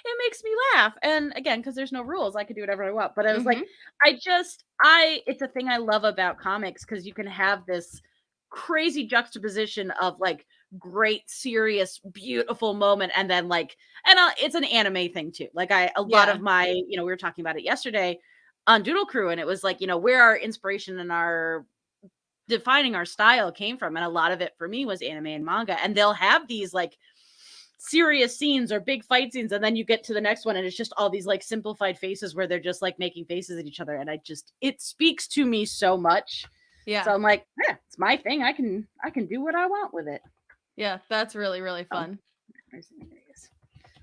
it makes me laugh. And again, because there's no rules, I could do whatever I want. But I was like, it's a thing I love about comics because you can have this crazy juxtaposition of like great, serious, beautiful moment, and then like, and it's an anime thing too. Like a lot of my, we were talking about it yesterday on Doodle Crew, and it was like, where our inspiration and our defining our style came from, and a lot of it for me was anime and manga, and they'll have these like serious scenes or big fight scenes, and then you get to the next one and it's just all these like simplified faces where they're just like making faces at each other, and it speaks to me so much. Yeah. So I'm like, yeah, it's my thing. I can do what I want with it. Yeah, that's really, really fun. There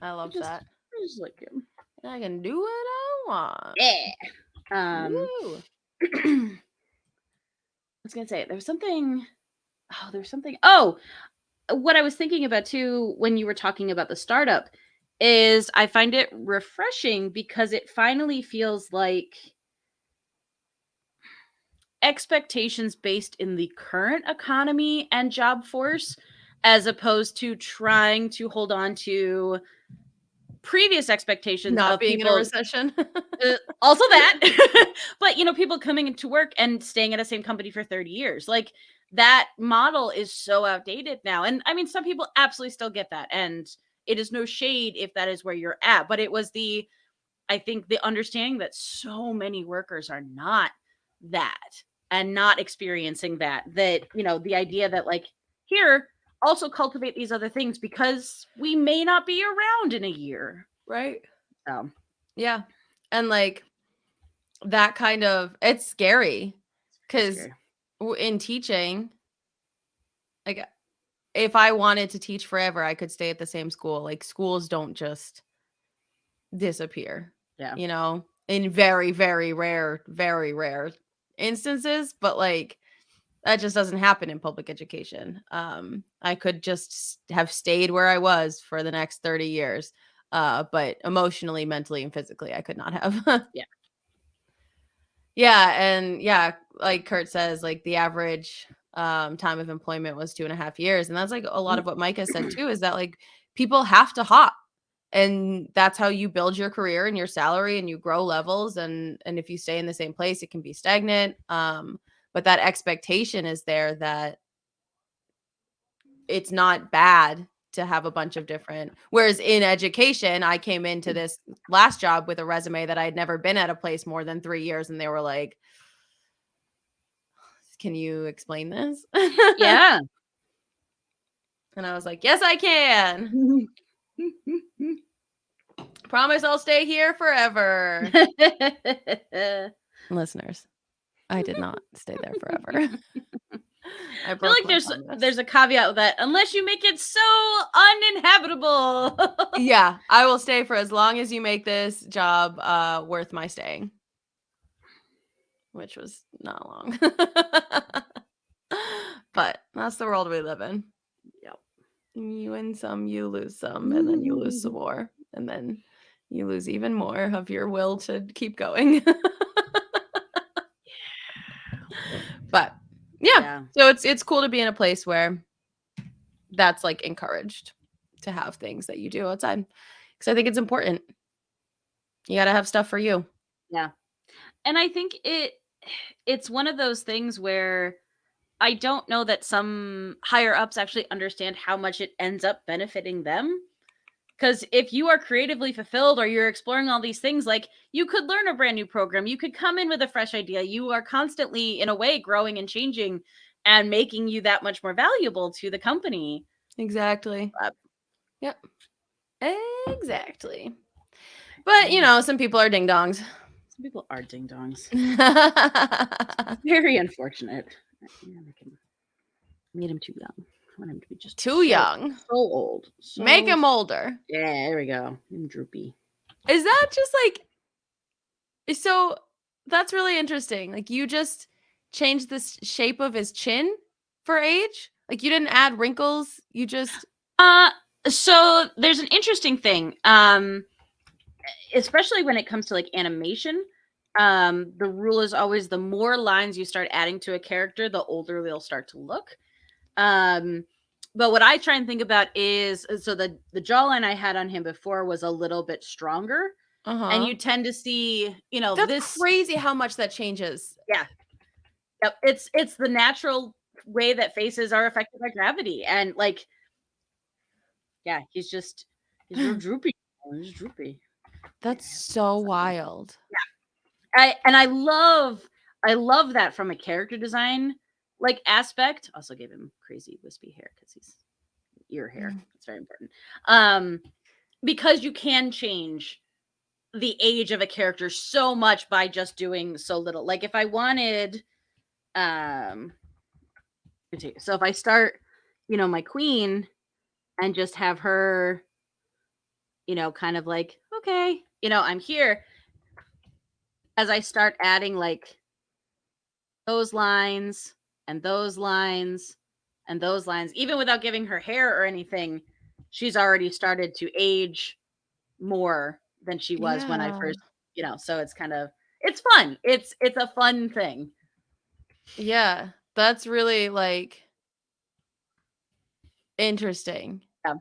I love that. I just like him. I can do what I want. Yeah. Woo. I was gonna say there's something. Oh, there's something. Oh, what I was thinking about too when you were talking about the startup is I find it refreshing because it finally feels like expectations based in the current economy and job force as opposed to trying to hold on to previous expectations Not of being in a people recession. also that but people coming into work and staying at a same company for 30 years, like that model is so outdated now. And I mean, some people absolutely still get that, and it is no shade if that is where you're at, but it was I think the understanding that so many workers are not that and not experiencing that the idea that like here also cultivate these other things because we may not be around in a year, right? so Yeah. And like that kind of, it's scary because in teaching, like if I wanted to teach forever, I could stay at the same school. Like schools don't just disappear, yeah in very, very rare instances. But like that just doesn't happen in public education. I could just have stayed where I was for the next 30 years. But emotionally, mentally, and physically, I could not have. yeah Yeah, and yeah, like Kurt says, like the average time of employment was 2.5 years. And that's like a lot of what Micah said too, is that like people have to hop. And that's how you build your career and your salary and you grow levels. And if you stay in the same place, it can be stagnant. But that expectation is there that it's not bad to have a bunch of different, whereas in education, I came into this last job with a resume that I'd never been at a place more than 3 years. And they were like, can you explain this? yeah And I was like, yes, I can. Promise I'll stay here forever. Listeners, I did not stay there forever. I feel like there's a caveat with that, unless you make it so uninhabitable. Yeah, I will stay for as long as you make this job worth my staying, which was not long. But that's the world we live in. Yep. You win some, you lose some, and then you lose some more, and then you lose even more of your will to keep going. But yeah, so it's cool to be in a place where that's like encouraged to have things that you do outside, because I think it's important. You got to have stuff for you. Yeah. And I think it's one of those things where I don't know that some higher ups actually understand how much it ends up benefiting them. Because if you are creatively fulfilled or you're exploring all these things, like you could learn a brand new program, you could come in with a fresh idea. You are constantly, in a way, growing and changing and making you that much more valuable to the company. Exactly. Yep. Exactly. But, some people are ding-dongs. Some people are ding-dongs. Very unfortunate. Made him too young. I want him to be just too young. So old. Make him older. Yeah, there we go. I'm droopy. Is that just like... So that's really interesting. Like you just changed the shape of his chin for age? Like you didn't add wrinkles, you just... So there's an interesting thing. Especially when it comes to like animation. The rule is always the more lines you start adding to a character, the older they'll start to look. But what I try and think about is, so the jawline I had on him before was a little bit stronger. And you tend to see, that's crazy how much that changes. Yeah. Yep. It's the natural way that faces are affected by gravity. And like, yeah, he's real droopy. He's droopy. That's so wild. Yeah. I love that from a character design like aspect. Also gave him crazy wispy hair because he's ear hair. It's very important. Because you can change the age of a character so much by just doing so little. Like if I wanted So if I start, my queen and just have her, kind of like, okay, I'm here. As I start adding like those lines and those lines and those lines, even without giving her hair or anything, she's already started to age more than she was when I Yeah. first, so it's fun. It's a fun thing. Yeah. That's really like interesting. Yeah.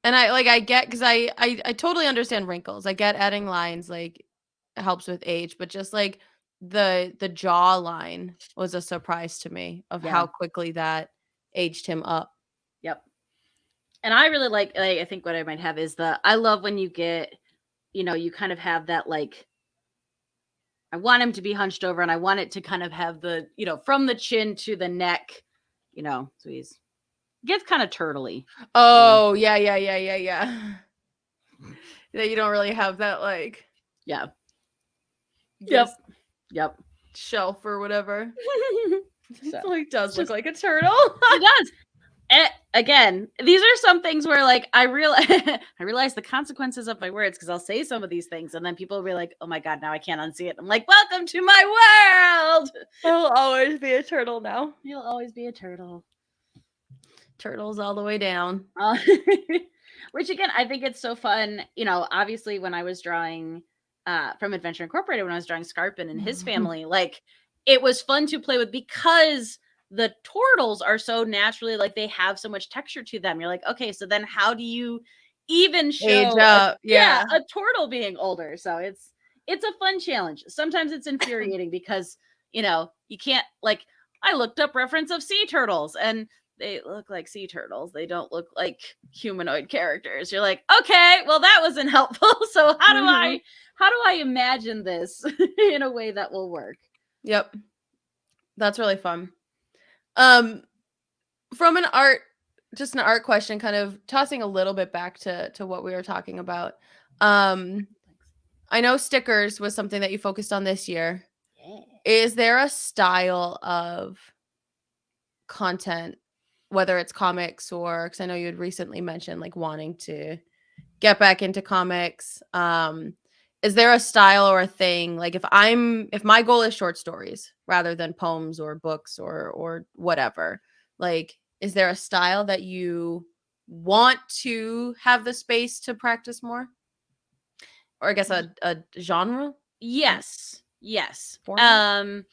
And I get because I totally understand wrinkles. I get adding lines like helps with age, but just like the jawline was a surprise to me of Yeah. how quickly that aged him up. Yep. And I really like I think what I might have is I love when you get, you kind of have that like I want him to be hunched over and I want it to kind of have the, from the chin to the neck, so he's gets kind of turtly. Oh, yeah. That you don't really have that like Yeah. Yep. yes Yep. shelf or whatever. So It like does it's look just like a turtle. it does. Again, these are some things where like I realize I realize the consequences of my words because I'll say some of these things and then people will be like, "Oh my god, now I can't unsee it." I'm like, "Welcome to my world." I'll always be a turtle now. You'll always be a turtle. Turtles all the way down. Uh, which again, I think it's so fun. Obviously, when I was drawing from Adventure Incorporated, when I was drawing Scarpin and his family, like it was fun to play with because the turtles are so naturally like they have so much texture to them. You're like, okay, so then how do you even Age show up, yeah. a turtle being older? So it's a fun challenge. Sometimes it's infuriating because you can't like I looked up reference of sea turtles and they look like sea turtles. They don't look like humanoid characters. You're like, okay, well that wasn't helpful. So how do I imagine this in a way that will work? Yep. That's really fun. From just an art question, kind of tossing a little bit back to what we were talking about. I know stickers was something that you focused on this year. Yeah. Is there a style of content, whether it's comics or because I know you had recently mentioned like wanting to get back into comics. Is there a style or a thing like if my goal is short stories rather than poems or books or whatever, like is there a style that you want to have the space to practice more? Or I guess a genre? Yes. Yes. Format?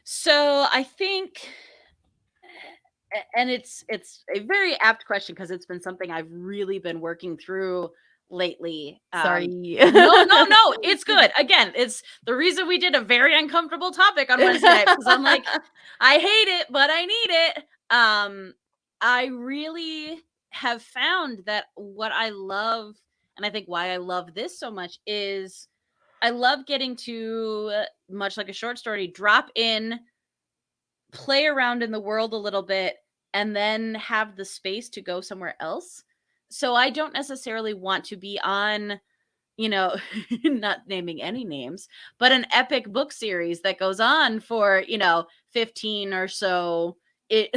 So I think and it's a very apt question because it's been something I've really been working through lately. Sorry. No, it's good. Again, it's the reason we did a very uncomfortable topic on Wednesday night because I'm like, I hate it, but I need it. I really have found that what I love, and I think why I love this so much is I love getting to much like a short story, drop in, play around in the world a little bit and then have the space to go somewhere else. So I don't necessarily want to be on, not naming any names, but an epic book series that goes on for, 15 or so it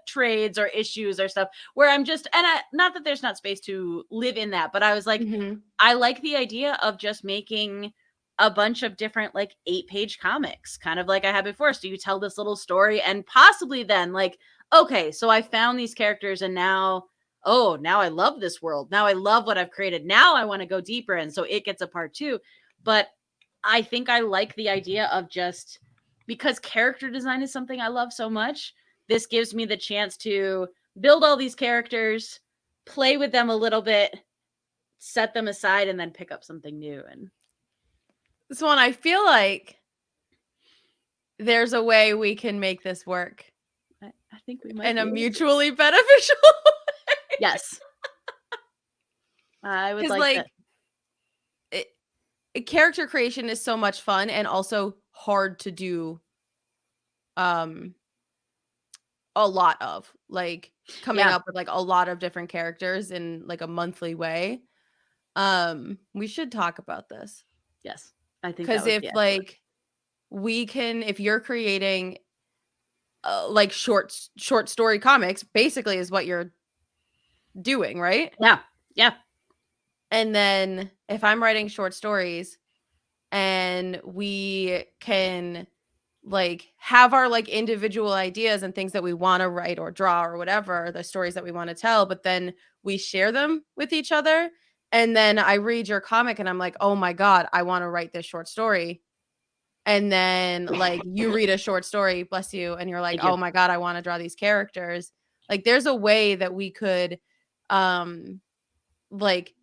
trades or issues or stuff where I'm just not that there's not space to live in that, but I was like Mhm. I like the idea of just making a bunch of different like 8-page comics, kind of like I had before. So you tell this little story and possibly then like, okay, so I found these characters and now, oh, now I love this world. Now I love what I've created. Now I want to go deeper. And so it gets a part two. But I think I like the idea of just because character design is something I love so much. This gives me the chance to build all these characters, play with them a little bit, set them aside and then pick up something new. And Swan, I feel like there's a way we can make this work I think we might in be a able to. mutually beneficial Yes. I would because like that. like character creation is so much fun and also hard to do um a lot of like coming Yeah. up with like a lot of different characters in like a monthly way. We should talk about this Yes. I think that because would if be excellent. like we can if you're creating like short story comics basically is what you're doing, right? Yeah. And then if I'm writing short stories and we can like have our like individual ideas and things that we want to write or draw or whatever, the stories that we want to tell, but then we share them with each other. And then I read your comic and I'm like, oh my God, I want to write this short story. And then like you read a short story, bless you, and you're like, Thank you. oh my God, I want to draw these characters. Like there's a way that we could like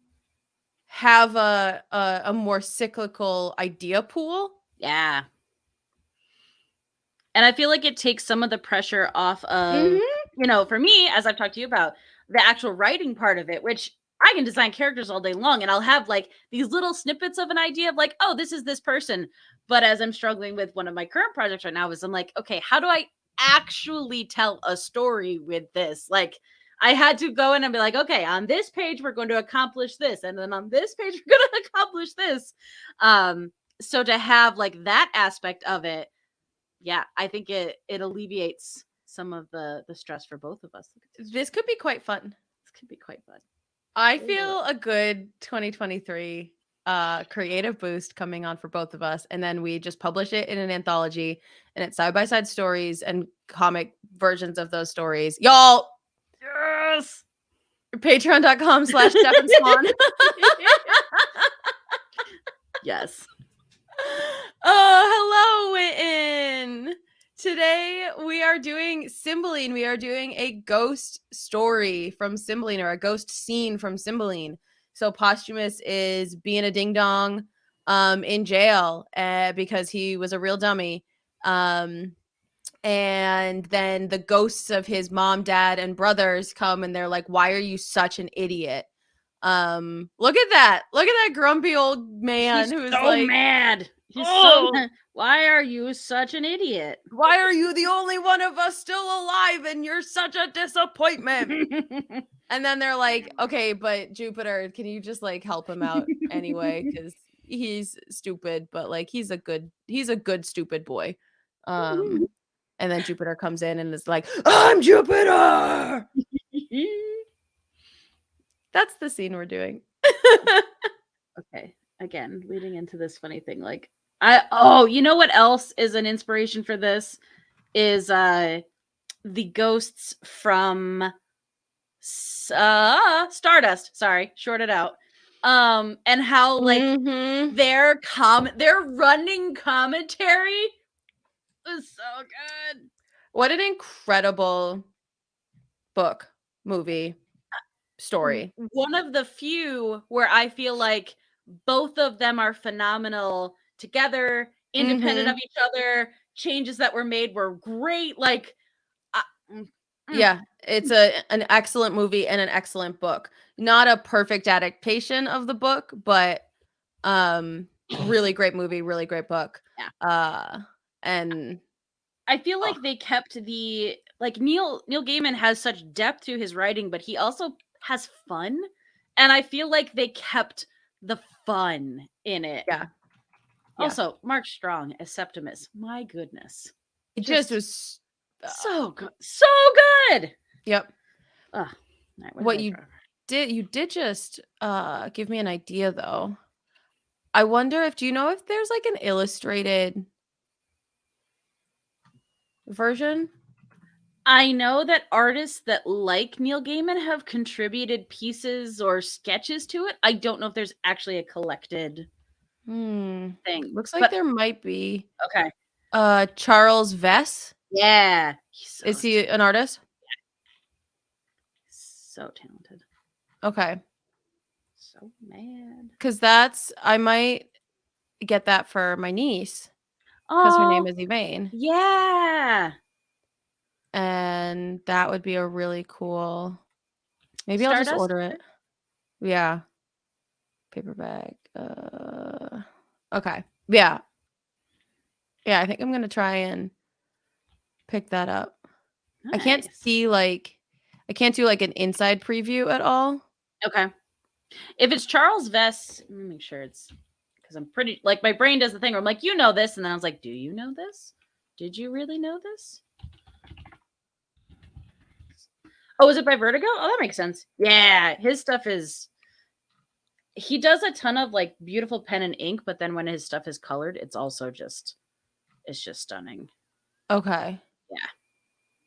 have a more cyclical idea pool. Yeah. And I feel like it takes some of the pressure off of, for me, as I've talked to you about, the actual writing part of it, which I can design characters all day long and I'll have like these little snippets of an idea of like, oh, this is this person. But as I'm struggling with one of my current projects right now, is I'm like, okay, how do I actually tell a story with this? Like, I had to go in and be like, okay, on this page, we're going to accomplish this. And then on this page, we're going to accomplish this. So to have like that aspect of it, yeah, I think it alleviates some of the stress for both of us. This could be quite fun. This could be quite fun. I feel a good 2023 creative boost coming on for both of us, and then we just publish it in an anthology, and it's side by side stories and comic versions of those stories. Y'all, Yes. Patreon.com/Steph and Swan. Yes. Oh, hello, Witten. Today we are doing Cymbeline. We are doing a ghost story from Cymbeline, or a ghost scene from Cymbeline. So Posthumus is being a ding dong in jail because he was a real dummy. And then the ghosts of his mom, dad, and brothers come and they're like, "Why are you such an idiot?" Look at that grumpy old man who's so like mad. He's so mad. Why are you such an idiot? Why are you the only one of us still alive and you're such a disappointment? And then they're like, okay, but Jupiter, can you just like help him out anyway? Because he's stupid, but like he's a good stupid boy. And then Jupiter comes in and is like, I'm Jupiter. That's the scene we're doing. Okay. Again, leading into this funny thing, like you know what else is an inspiration for this is the ghosts from Stardust. Sorry, shorted out. And how like their running commentary was so good. What an incredible book, movie, story. One of the few where I feel like both of them are phenomenal together, independent of each other. Changes that were made were great. Like, yeah, it's an excellent movie and an excellent book. Not a perfect adaptation of the book, but really great movie, really great book. Yeah. And I feel like they kept the like Neil Gaiman has such depth to his writing, but he also has fun. And I feel like they kept the fun in it. Yeah. Also, Mark Strong as Septimus. My goodness. It just was so good. So good. Yep. Right, what you did just give me an idea though. I wonder if, do you know if there's like an illustrated version? I know that artists that like Neil Gaiman have contributed pieces or sketches to it. I don't know if there's actually a collected thing. Looks like there might be. Okay. Charles Vess. Yeah. Is he an artist? Yeah. So talented. Okay. So mad. Because I might get that for my niece. Because her name is Elaine. Yeah. And that would be a really cool. Maybe Stardust? I'll just order it. Yeah. Paper bag. Okay. Yeah. Yeah, I think I'm gonna try and pick that up. Nice. I can't see I can't do like an inside preview at all. Okay. If it's Charles Vess, let me make sure it's because I'm pretty like my brain does the thing where I'm like, you know this, and then I was like, do you know this? Did you really know this? Oh, is it by Vertigo? Oh, that makes sense. Yeah, his stuff is. He does a ton of like beautiful pen and ink, but then when his stuff is colored, it's also just. It's just stunning. Okay. Yeah,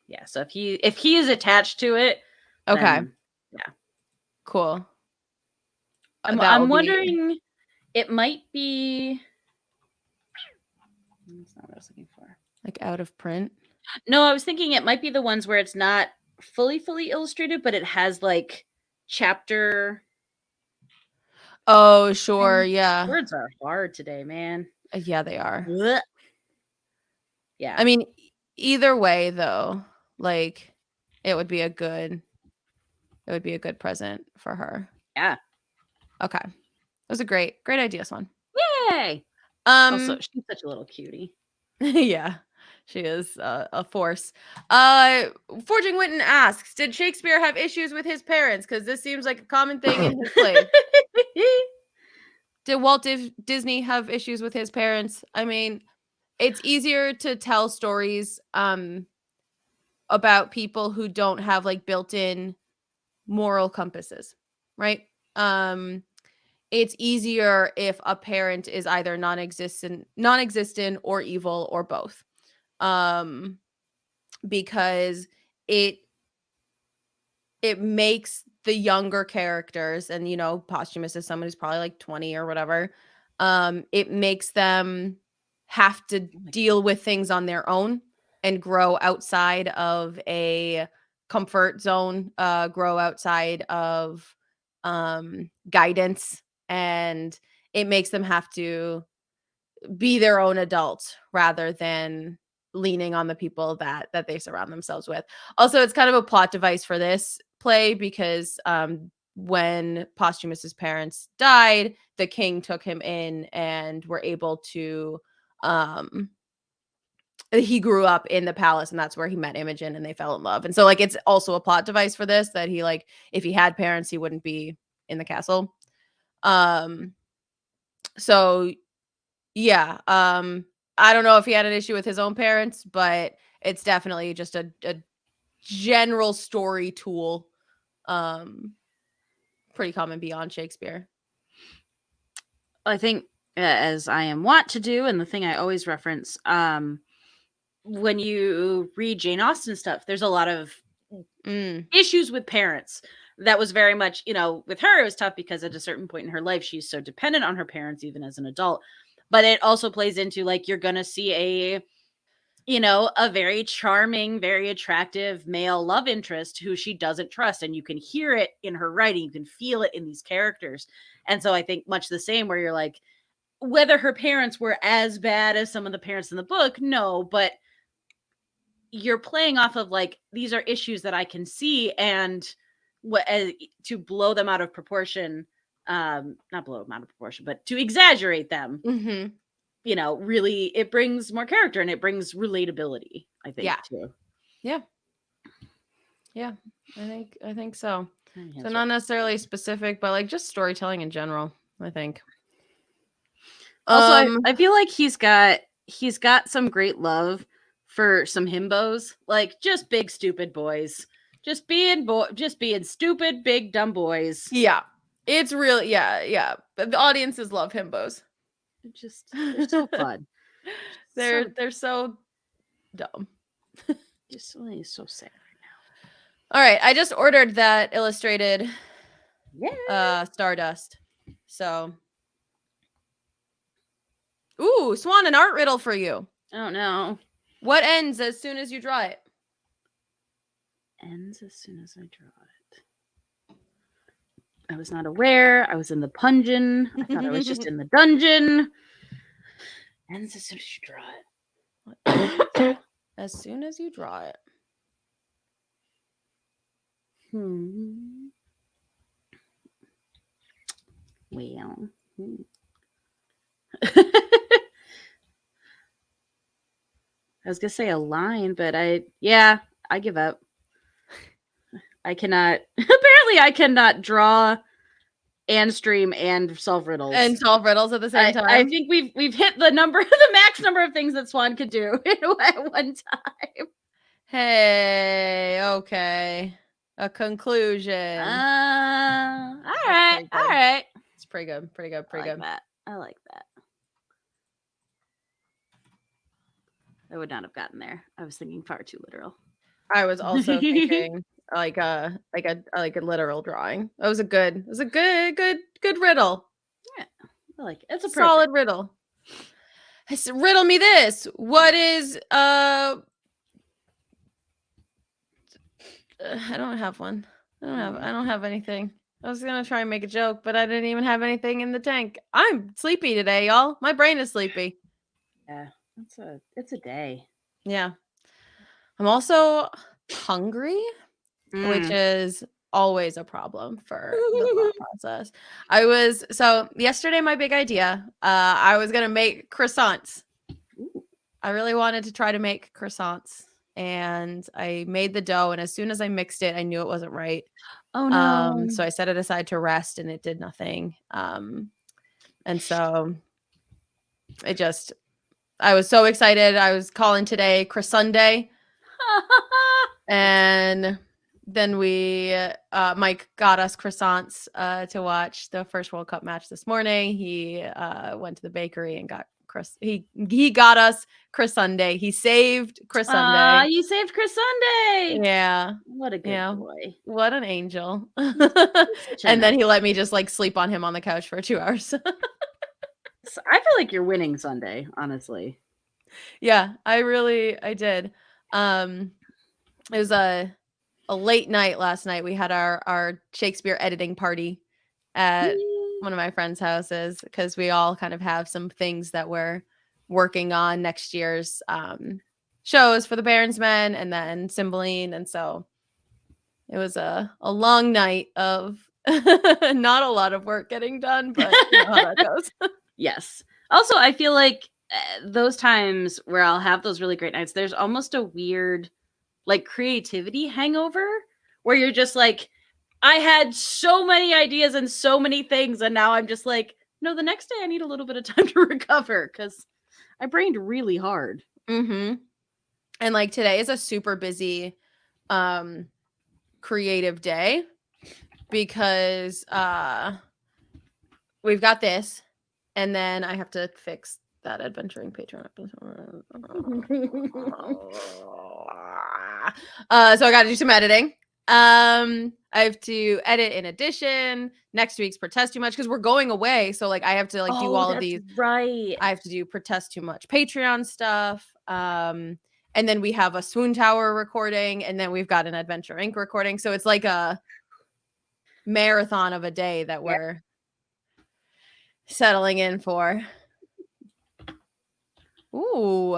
yeah. So if he is attached to it, Okay. then yeah. Cool. That will I'm be wondering. It might be. That's not what I was looking for. like out of print. No, I was thinking it might be the ones where it's not fully illustrated, but it has like chapter. Oh, sure. Yeah. Words are hard today, man. Yeah, they are. Blech. Yeah. I mean, either way though, like it would be a good present for her. Yeah. Okay. It was a great idea, Swan. Yay. Also, she's such a little cutie. Yeah, she is a force. Forging Witten asks, did Shakespeare have issues with his parents? Because this seems like a common thing in his plays. Did Walt Disney have issues with his parents? I mean, it's easier to tell stories about people who don't have like built-in moral compasses, right? It's easier if a parent is either non-existent or evil or both. Because it makes the younger characters, and Posthumous is someone who's probably like 20 or whatever, it makes them have to deal with things on their own and grow outside of a comfort zone, grow outside of guidance, and it makes them have to be their own adult rather than leaning on the people that they surround themselves with. Also, it's kind of a plot device for this play because when Posthumous's parents died, the king took him in and were able to he grew up in the palace, and that's where he met Imogen and they fell in love. And so like it's also a plot device for this, that he, like, if he had parents, he wouldn't be in the castle. So yeah, I don't know if he had an issue with his own parents, but it's definitely just a general story tool. Pretty common beyond Shakespeare. I think, as I am wont to do, and the thing I always reference, when you read Jane Austen stuff, there's a lot of issues with parents. That was very much, with her, it was tough because at a certain point in her life, she's so dependent on her parents, even as an adult. But it also plays into, like, you're going to see a very charming, very attractive male love interest who she doesn't trust. And you can hear it in her writing. You can feel it in these characters. And so I think much the same, where you're like, whether her parents were as bad as some of the parents in the book, no, but you're playing off of like, these are issues that I can see, and to blow them out of proportion, not blow them out of proportion, but to exaggerate them, really, it brings more character and it brings relatability, I think, too. Yeah. I think so. So not necessarily specific, but like just storytelling in general, I think. Also, I feel like he's got some great love for some himbos, like just big stupid boys, just being stupid big dumb boys. Yeah, it's really the audiences love himbos. They're so fun. they're so dumb. Just really so sad right now. All right, I just ordered that illustrated Stardust. So, ooh, Swan, an art riddle for you. Oh no. What ends as soon as you draw it? Ends as soon as I draw it. I was not aware. I was in the pungeon. I thought I was just in the dungeon. Ends as soon as you draw it. As soon as you draw it. Well. I was gonna say a line, but I give up. I cannot. Apparently, I cannot draw and stream and solve riddles. And solve riddles at the same time. I think we've hit the max number of things that Swan could do at one time. Hey, okay. a conclusion. All right. It's pretty good. I like that. I would not have gotten there. I was thinking far too literal. I was also thinking like a literal drawing. It was a good riddle. Yeah, I like it. It's a solid riddle. Riddle me this. What is I don't have one. I don't have anything. I was gonna try and make a joke, but I didn't even have anything in the tank. I'm sleepy today, y'all. My brain is sleepy. Yeah, it's a day. Yeah. I'm also hungry, which is always a problem for the thought process. So yesterday my big idea, I was gonna make croissants. Ooh. I really wanted to try to make croissants, and I made the dough, and as soon as I mixed it, I knew it wasn't right. Oh no. So I set it aside to rest, and it did nothing. And so I was so excited. I was calling today Croissant Day. And then Mike got us croissants to watch the first World Cup match this morning. He went to the bakery and got he got us Croissant Day. He saved Croissant Day. You saved Croissant Day. Yeah. What a good boy. What an angel. And then he let me just like sleep on him on the couch for 2 hours. I feel like you're winning Sunday, honestly. Yeah, I did. It was a late night last night. We had our Shakespeare editing party at one of my friends' houses because we all kind of have some things that we're working on next year's shows for the Bairnsmen and then Cymbeline. And so it was a long night of not a lot of work getting done, but you know how that goes. Yes. Also, I feel like those times where I'll have those really great nights, there's almost a weird like creativity hangover where you're just like, I had so many ideas and so many things, and now I'm just like, no, the next day I need a little bit of time to recover because I brained really hard. Mm-hmm. And like today is a super busy creative day because we've got this, and then I have to fix that adventuring Patreon episode. So I got to do some editing. I have to edit in addition. Next week's Protest Too Much because we're going away. So like I have to like do all of these. Right. I have to do Protest Too Much Patreon stuff. And then we have a Swoon Tower recording, and then we've got an Adventure Inc. recording. So it's like a marathon of a day that we're settling in for. Ooh,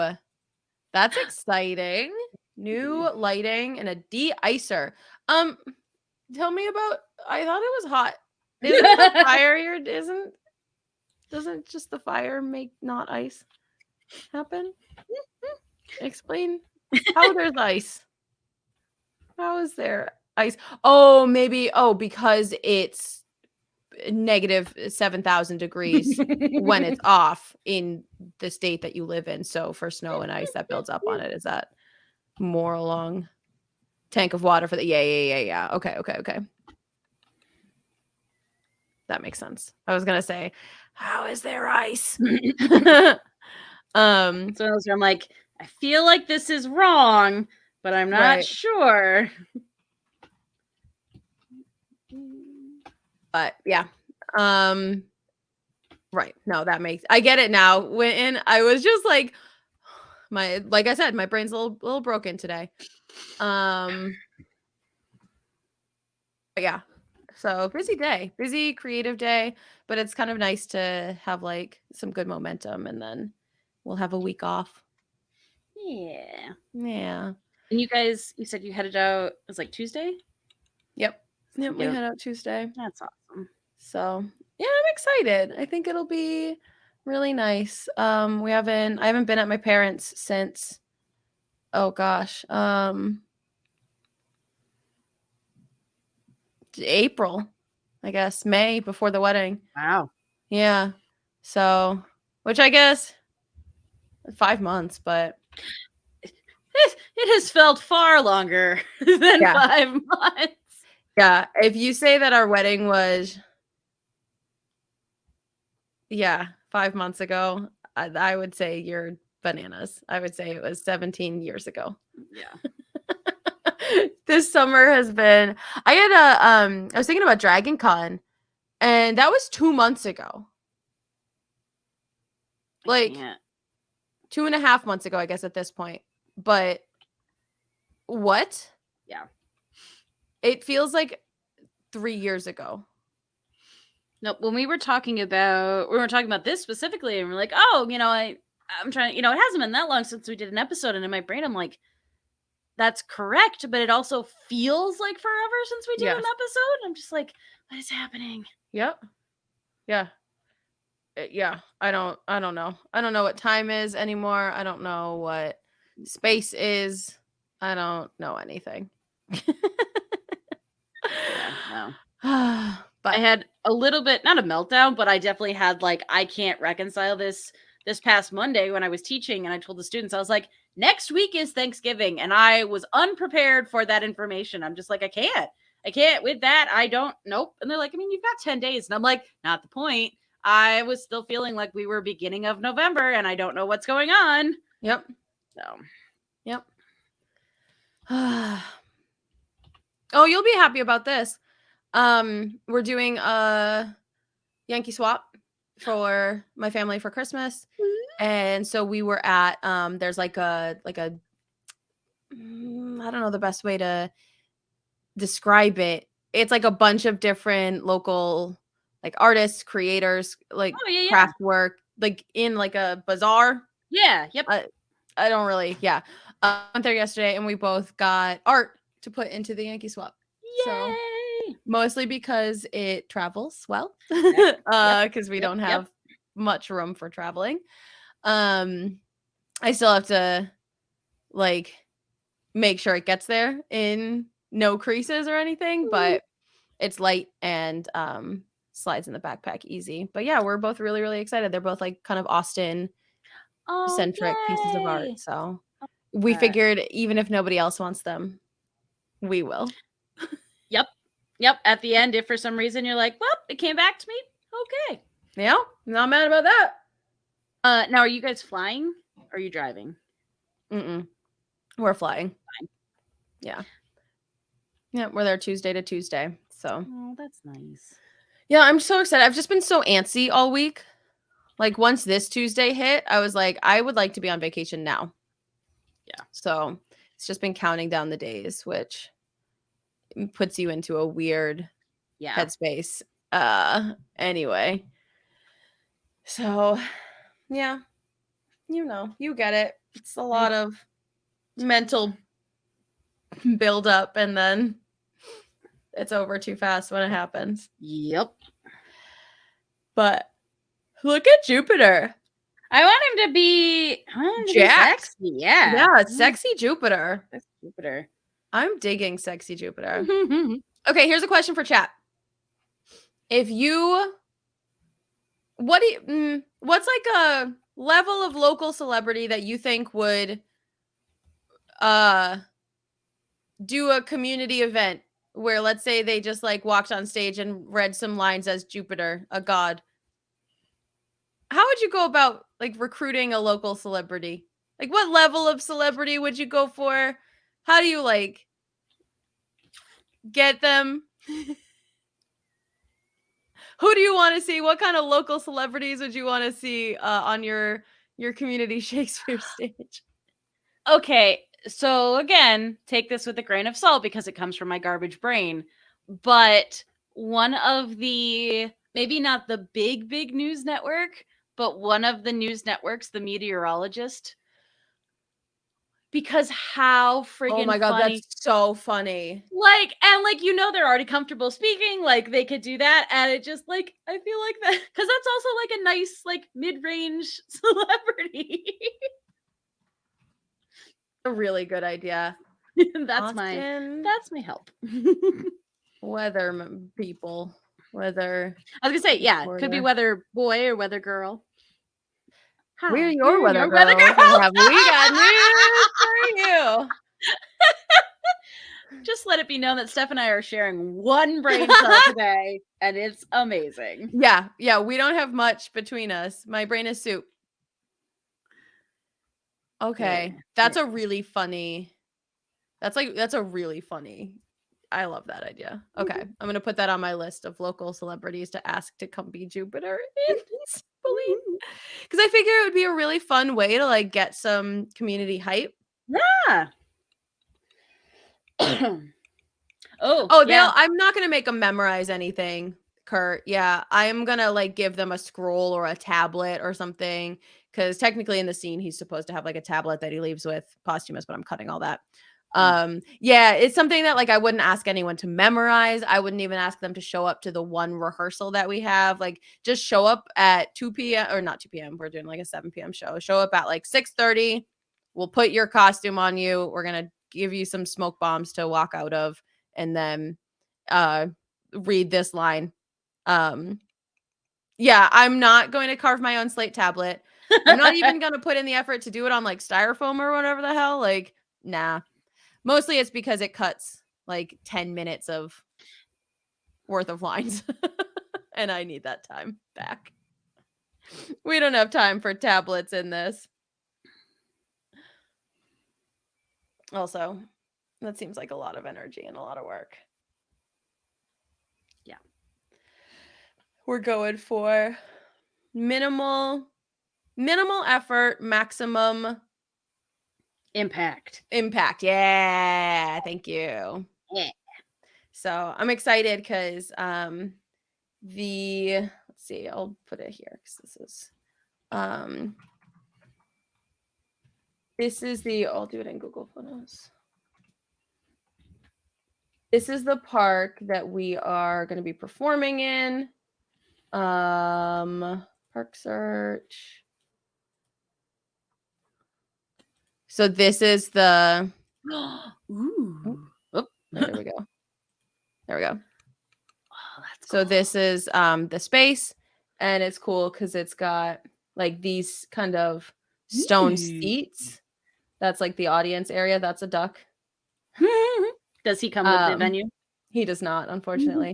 that's exciting. New lighting and a de-icer. Tell me about, I thought it was hot. Isn't the fire doesn't just the fire make not ice happen? Explain how there's ice. How is there ice? Oh, maybe, because it's negative 7,000 degrees when it's off in the state that you live in. So for snow and ice that builds up on it, is that more along tank of water for the yeah. Okay. That makes sense. I was gonna say, how is there ice? So I'm like, I feel like this is wrong, but I'm not sure. But yeah. Right. No, I get it now. When I was just like like I said, my brain's a little broken today. But yeah. So busy creative day, but it's kind of nice to have like some good momentum, and then we'll have a week off. Yeah. Yeah. And you said you headed out, it was like Tuesday? Yep, we head out Tuesday. That's awesome. So yeah, I'm excited. I think it'll be really nice. I haven't been at my parents since, oh gosh, April, I guess, May, before the wedding. Wow. Yeah. So, which I guess 5 months, but it has felt far longer than 5 months. Yeah, if you say that our wedding was 5 months ago, I would say you're bananas. I would say it was 17 years ago. Yeah. This summer has been I was thinking about Dragon Con, and that was 2 months ago. Like, 2.5 months ago, I guess, at this point. But what? Yeah. It feels like 3 years ago. No, when we were talking about this specifically, and we're like, oh, I'm trying, it hasn't been that long since we did an episode, and in my brain, I'm like, that's correct, but it also feels like forever since we did an Yes. episode. I'm just like, what is happening? Yep. Yeah. Yeah. I don't know. I don't know what time is anymore. I don't know what space is. I don't know anything. Yeah, no. But I had a little bit, not a meltdown, but I definitely had like, I can't reconcile this past Monday when I was teaching, and I told the students, I was like, next week is Thanksgiving, and I was unprepared for that information. I'm just like, I can't with that. I don't, nope. And they're like, I mean, you've got 10 days. And I'm like, not the point. I was still feeling like we were beginning of November, and I don't know what's going on. Yep. So, yep. Oh, you'll be happy about this. We're doing a Yankee swap for my family for Christmas. And so we were at there's like a I don't know the best way to describe it. It's like a bunch of different local like artists, creators, like oh, yeah. craft work, like in like a bazaar. Yeah. Yep. I don't really, yeah. I went there yesterday and we both got art to put into the Yankee swap. Yay! So mostly because it travels well, Yep. because we don't have much room for traveling. I still have to like make sure it gets there in no creases or anything, but it's light and slides in the backpack easy. But yeah, we're both really, really excited. They're both like kind of Austin centric pieces of art. So we figured even if nobody else wants them, we will. Yep. At the end, if for some reason you're like, well, it came back to me, okay. Yeah, not mad about that. Now, are you guys flying or are you driving? We're flying. Fine. Yeah. Yeah, we're there Tuesday to Tuesday. So. Oh, that's nice. Yeah, I'm so excited. I've just been so antsy all week. Like once this Tuesday hit, I was like, I would like to be on vacation now. Yeah. So it's just been counting down the days, which puts you into a weird headspace. Anyway. So yeah, you get it. It's a lot of mental build up and then it's over too fast when it happens. Yep. But look at Jupiter. I want him to be sexy. Yeah. Yeah, it's sexy Jupiter. That's Jupiter. I'm digging sexy Jupiter. Okay, here's a question for chat. If you what's like a level of local celebrity that you think would do a community event where let's say they just like walked on stage and read some lines as Jupiter, a god? How would you go about like recruiting a local celebrity? Like what level of celebrity would you go for? How do you like get them? Who do you want to see? What kind of local celebrities would you want to see on your community Shakespeare stage? Okay, so again, take this with a grain of salt because it comes from my garbage brain. But one of the, maybe not the big news network, but one of the news networks, The Meteorologist. Because how friggin' oh my god, funny. that's so funny. Like, and like, they're already comfortable speaking, like they could do that. And it just like, I feel like that, because that's also like a nice, like mid-range celebrity. A really good idea. That's my help. Weather people. Weather. I was gonna say, yeah, could be weather boy or weather girl. We're your weather girl. Have we got news for you? Just let it be known that Steph and I are sharing one brain cell today, and it's amazing. Yeah, we don't have much between us. My brain is soup. Okay. Yeah. That's a really funny. That's a really funny. I love that idea. Okay. I'm going to put that on my list of local celebrities to ask to come be Jupiter in Cymbeline. Because I figure it would be a really fun way to like get some community hype. Yeah. Oh, yeah. I'm not gonna make them memorize anything, Kurt. Yeah, I'm gonna like give them a scroll or a tablet or something. Because technically in the scene he's supposed to have like a tablet that he leaves with posthumous, but I'm cutting all that. Yeah, it's something that like I wouldn't ask anyone to memorize. I wouldn't even ask them to show up to the one rehearsal that we have. Like just show up at 2 p.m. or not 2 p.m. We're doing like a 7 p.m. show. Show up at like 6:30. We'll put your costume on you. We're gonna give you some smoke bombs to walk out of, and then read this line. Yeah, I'm not going to carve my own slate tablet. I'm not even going to put in the effort to do it on like styrofoam or whatever the hell. Like, nah. Mostly it's because it cuts like 10 minutes of worth of lines. And I need that time back. We don't have time for tablets in this. Also, that seems like a lot of energy and a lot of work. Yeah. We're going for minimal effort, maximum impact. Yeah, thank you. Yeah. So I'm excited because let's see, I'll put it here because this is I'll do it in Google Photos. This is the park that we are going to be performing in. Park search. So this is the Ooh. Oh, there we go. There we go. Oh, that's so cool. This is the space, and it's cool because it's got like these kind of stone seats. That's like the audience area. That's a duck. Does he come with the venue? He does not, unfortunately.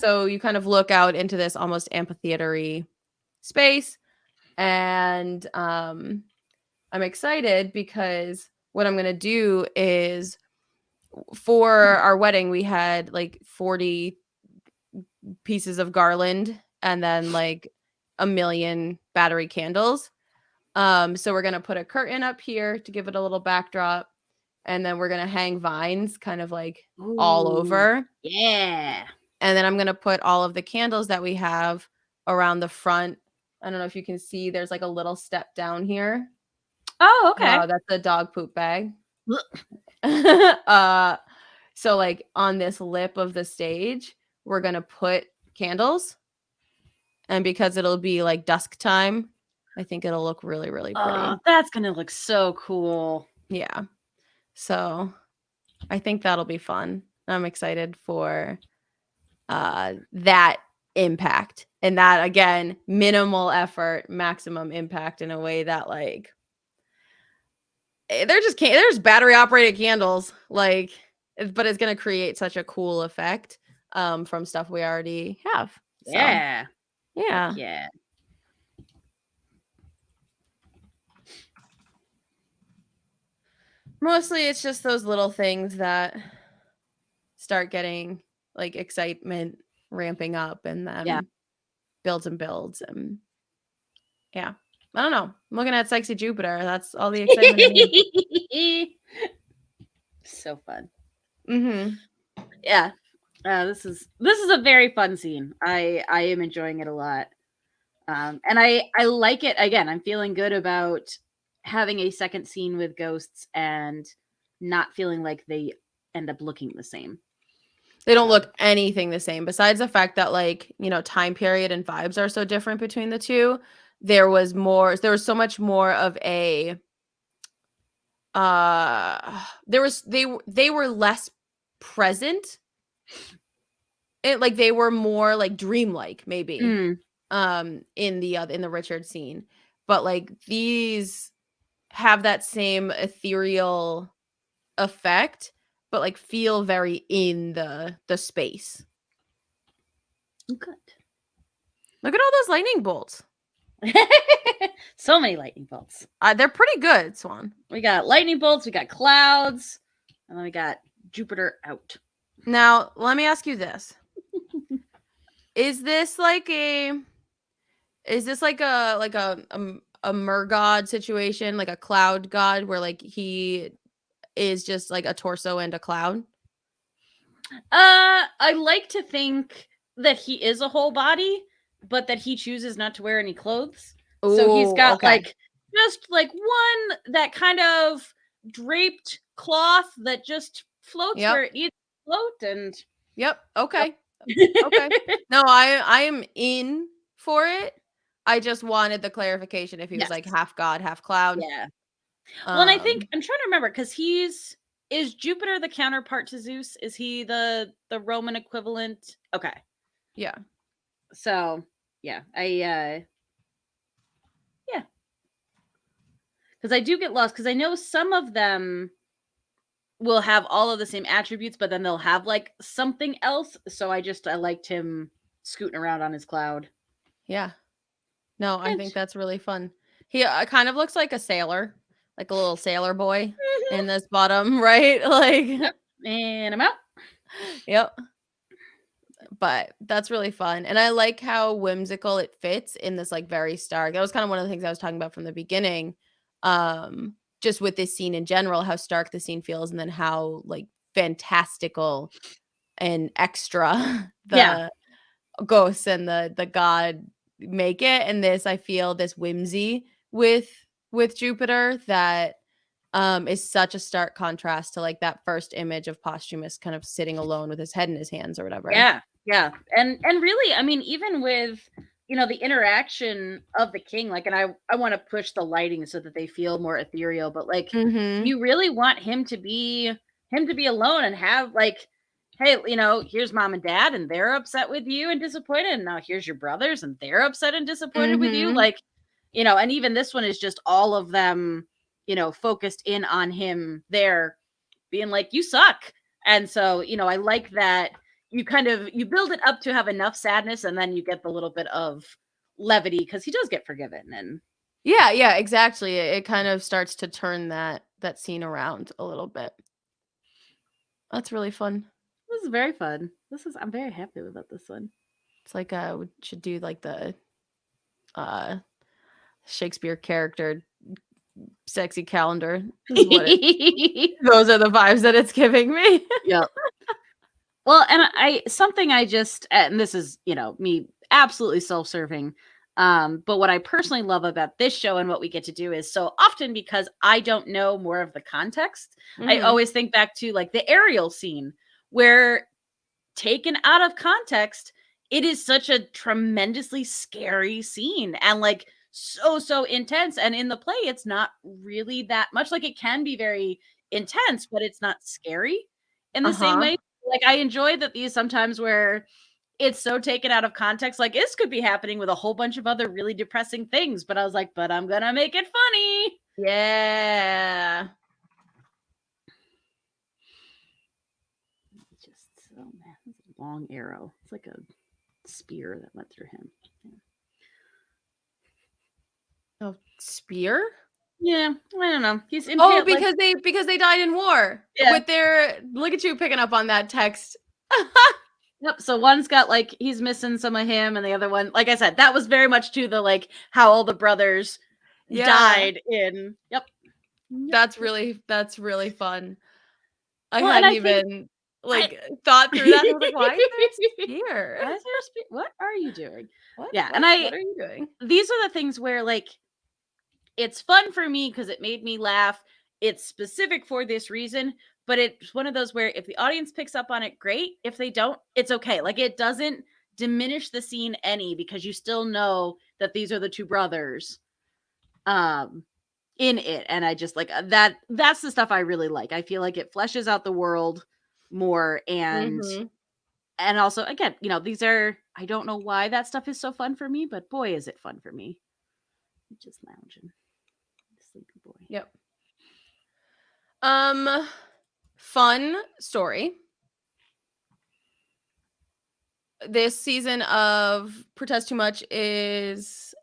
So you kind of look out into this almost amphitheater-y space, and I'm excited because what I'm gonna do is for our wedding we had like 40 pieces of garland and then like a million battery candles. So we're gonna put a curtain up here to give it a little backdrop, and then we're gonna hang vines kind of like all over. Yeah. And then I'm gonna put all of the candles that we have around the front. I don't know if you can see there's like a little step down here. Oh, okay. That's a dog poop bag. So like on this lip of the stage, we're gonna put candles. And because it'll be like dusk time, I think it'll look really, really pretty. Oh, that's gonna look so cool. Yeah. So I think that'll be fun. I'm excited for that impact. And that again, minimal effort, maximum impact in a way that like there's battery operated candles, like, but it's gonna create such a cool effect from stuff we already have. So, Yeah. yeah. Heck yeah. Mostly it's just those little things that start getting like excitement ramping up, and then builds and builds, and yeah. I don't know. I'm looking at Sexy Jupiter. That's all the excitement I need. So fun. Mm-hmm. Yeah. This is a very fun scene. I am enjoying it a lot. And I like it. Again, I'm feeling good about having a second scene with ghosts and not feeling like they end up looking the same. They don't look anything the same, besides the fact that like, time period and vibes are so different between the two. There was so much more of a they were less present. They were more like dreamlike maybe. In the Richard scene. But like these have that same ethereal effect, but like feel very in the space. Good. Look at all those lightning bolts. So many lightning bolts. They're pretty good, Swan. We got lightning bolts, we got clouds, and then we got Jupiter out. Now, let me ask you this. Is this like a mergod situation, like a cloud god where like he is just like a torso and a cloud? I like to think that he is a whole body, but that he chooses not to wear any clothes. So he's Oh, got okay. like just like one that kind of draped cloth that just floats where it needs to float, and Yep. Okay. Okay. No, I am in for it. I just wanted the clarification if he was like Yes. half god, half cloud. Yeah. Well, and I think Um, I'm trying to remember because is Jupiter the counterpart to Zeus? Is he the Roman equivalent? Okay. yeah. So yeah, yeah. Because I do get lost because I know some of them will have all of the same attributes, but then they'll have like something else. So I liked him scooting around on his cloud. Yeah. No, I And think that's really fun. He kind of looks like a sailor, like a little sailor boy in this bottom, right? Like, yep. And I'm out. yep. But that's really fun. And I like how whimsical it fits in this like very stark. That was kind of one of the things I was talking about from the beginning. Just with this scene in general, how stark the scene feels, and then how like fantastical and extra Yeah. the ghosts and the god make it. And this, I feel this whimsy with Jupiter that is such a stark contrast to like that first image of Posthumous kind of sitting alone with his head in his hands or whatever. Yeah. Yeah. And really, I mean, even with the interaction of the king, like, and I want to push the lighting so that they feel more ethereal, but like Mm-hmm. you really want him to be alone and have like, hey, here's mom and dad and they're upset with you and disappointed, and now here's your brothers and they're upset and disappointed with you, Mm-hmm. like, and even this one is just all of them focused in on him there, being like, you suck. And so I like that you build it up to have enough sadness, and then you get the little bit of levity because he does get forgiven. And Yeah, exactly. It kind of starts to turn that scene around a little bit. That's really fun. this is very fun. I'm very happy about this one. It's like we should do like the uh Shakespeare character sexy calendar. Is what those are the vibes that it's giving me. Yep. Well, and and this is, me absolutely self-serving. But what I personally love about this show and what we get to do is, so often because I don't know more of the context, I Mm-hmm. always think back to like the Ariel scene where, taken out of context, it is such a tremendously scary scene and like so intense. And in the play, it's not really that much. Like, it can be very intense, but it's not scary in the same Uh-huh. way. Like, I enjoy that these sometimes where it's so taken out of context, like this could be happening with a whole bunch of other really depressing things, but I was like, but I'm gonna make it funny. Yeah. Just so man, it's a long arrow. It's like a spear that went through him. Oh, spear? Yeah, I don't know. He's Oh, impaled like, because they died in war yeah. with their look at you picking up on that text. Yep. So one's got like he's missing some of him, and the other one, like I said, that was very much to the like how all the brothers Yeah. died in. Yep. That's really fun. I Well, and hadn't I think even I like thought through that. I was like, why is there a spear? Why is there a what are you doing? What Yeah, and what what are you doing? these are the things where like it's fun for me because it made me laugh. It's specific for this reason, but it's one of those where if the audience picks up on it, great. If they don't, it's okay. Like, it doesn't diminish the scene any because you still know that these are the two brothers um in it. And I just like that's the stuff I really like. I feel like it fleshes out the world more, and Mhm. also, again, these are, I don't know why that stuff is so fun for me, but boy is it fun for me. Just lounging. Sleepy boy. Yep. Um Fun story. This season of Protest Too Much is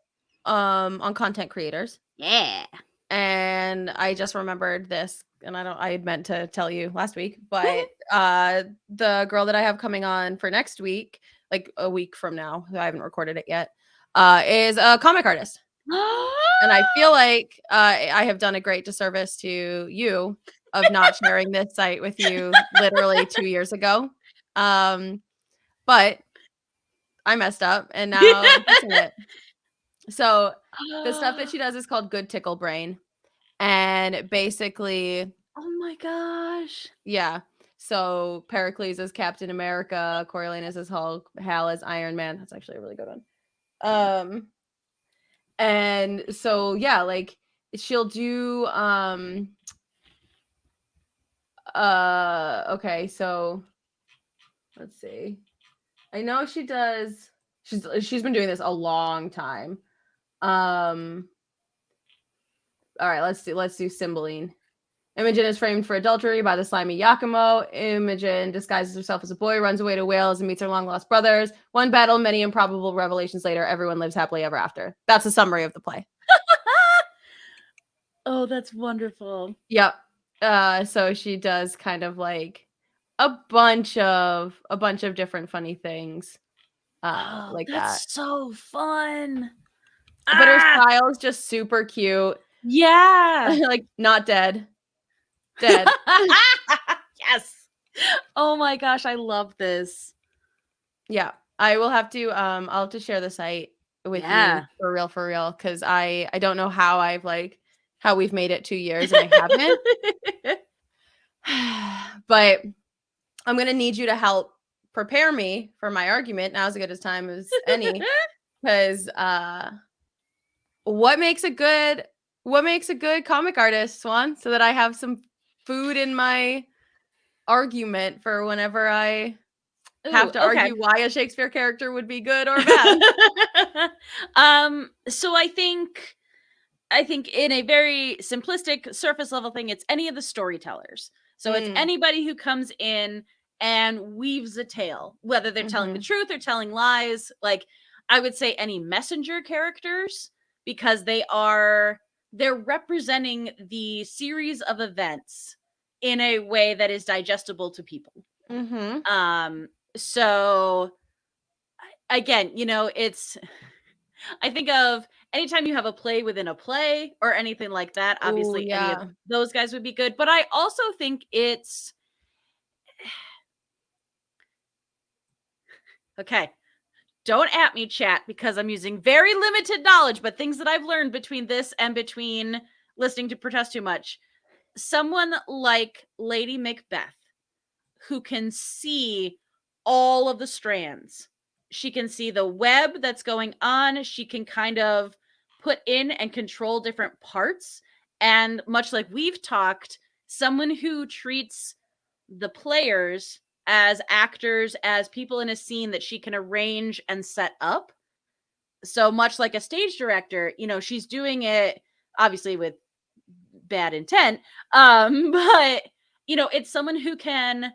on content creators. Yeah. And I just remembered this, and I had meant to tell you last week, but the girl that I have coming on for next week, like a week from now, I haven't recorded it yet, is a comic artist. And I feel like I have done a great disservice to you of not sharing this site with you literally 2 years ago. But I messed up, and now I'm fixing it. So the stuff that she does is called Good Tickle Brain. And basically, oh my gosh. yeah. So Pericles is Captain America, Coriolanus is Hulk, Hal is Iron Man. That's actually a really good one. And so yeah, like she'll do okay, so let's see. I know she does she's been doing this a long time. All right, let's do Cymbeline. Imogen is framed for adultery by the slimy Yakumo. Imogen disguises herself as a boy, runs away to Wales, and meets her long-lost brothers. One battle, many improbable revelations later, everyone lives happily ever after. That's a summary of the play. Oh, that's wonderful. Yep. So she does kind of like a bunch of different funny things like that. That's so fun. But her style is just super cute. Yeah. Like not dead. Dead. Yes. Oh my gosh, I love this. Yeah. I will have to I'll have to share the site with you for real, because I don't know how how we've made it 2 years and I haven't. But I'm gonna need you to help prepare me for my argument. Now's as good a time as any, because what makes a good comic artist, Swan, so that I have some food in my argument for whenever I have to argue why a Shakespeare character would be good or bad. So I think in a very simplistic surface level thing, it's any of the storytellers. So it's anybody who comes in and weaves a tale, whether they're telling the truth or telling lies. Like I would say any messenger characters, because they're representing the series of events in a way that is digestible to people. So again, it's I think of anytime you have a play within a play or anything like that, obviously any of those guys would be good. But I also think it's okay. Don't at me, chat, because I'm using very limited knowledge, but things that I've learned between this and between listening to Protest Too Much. Someone like Lady Macbeth, who can see all of the strands. She can see the web that's going on. She can kind of put in and control different parts. And much like we've talked, someone who treats the players as actors, as people in a scene that she can arrange and set up. So much like a stage director, she's doing it obviously with bad intent. But it's someone who can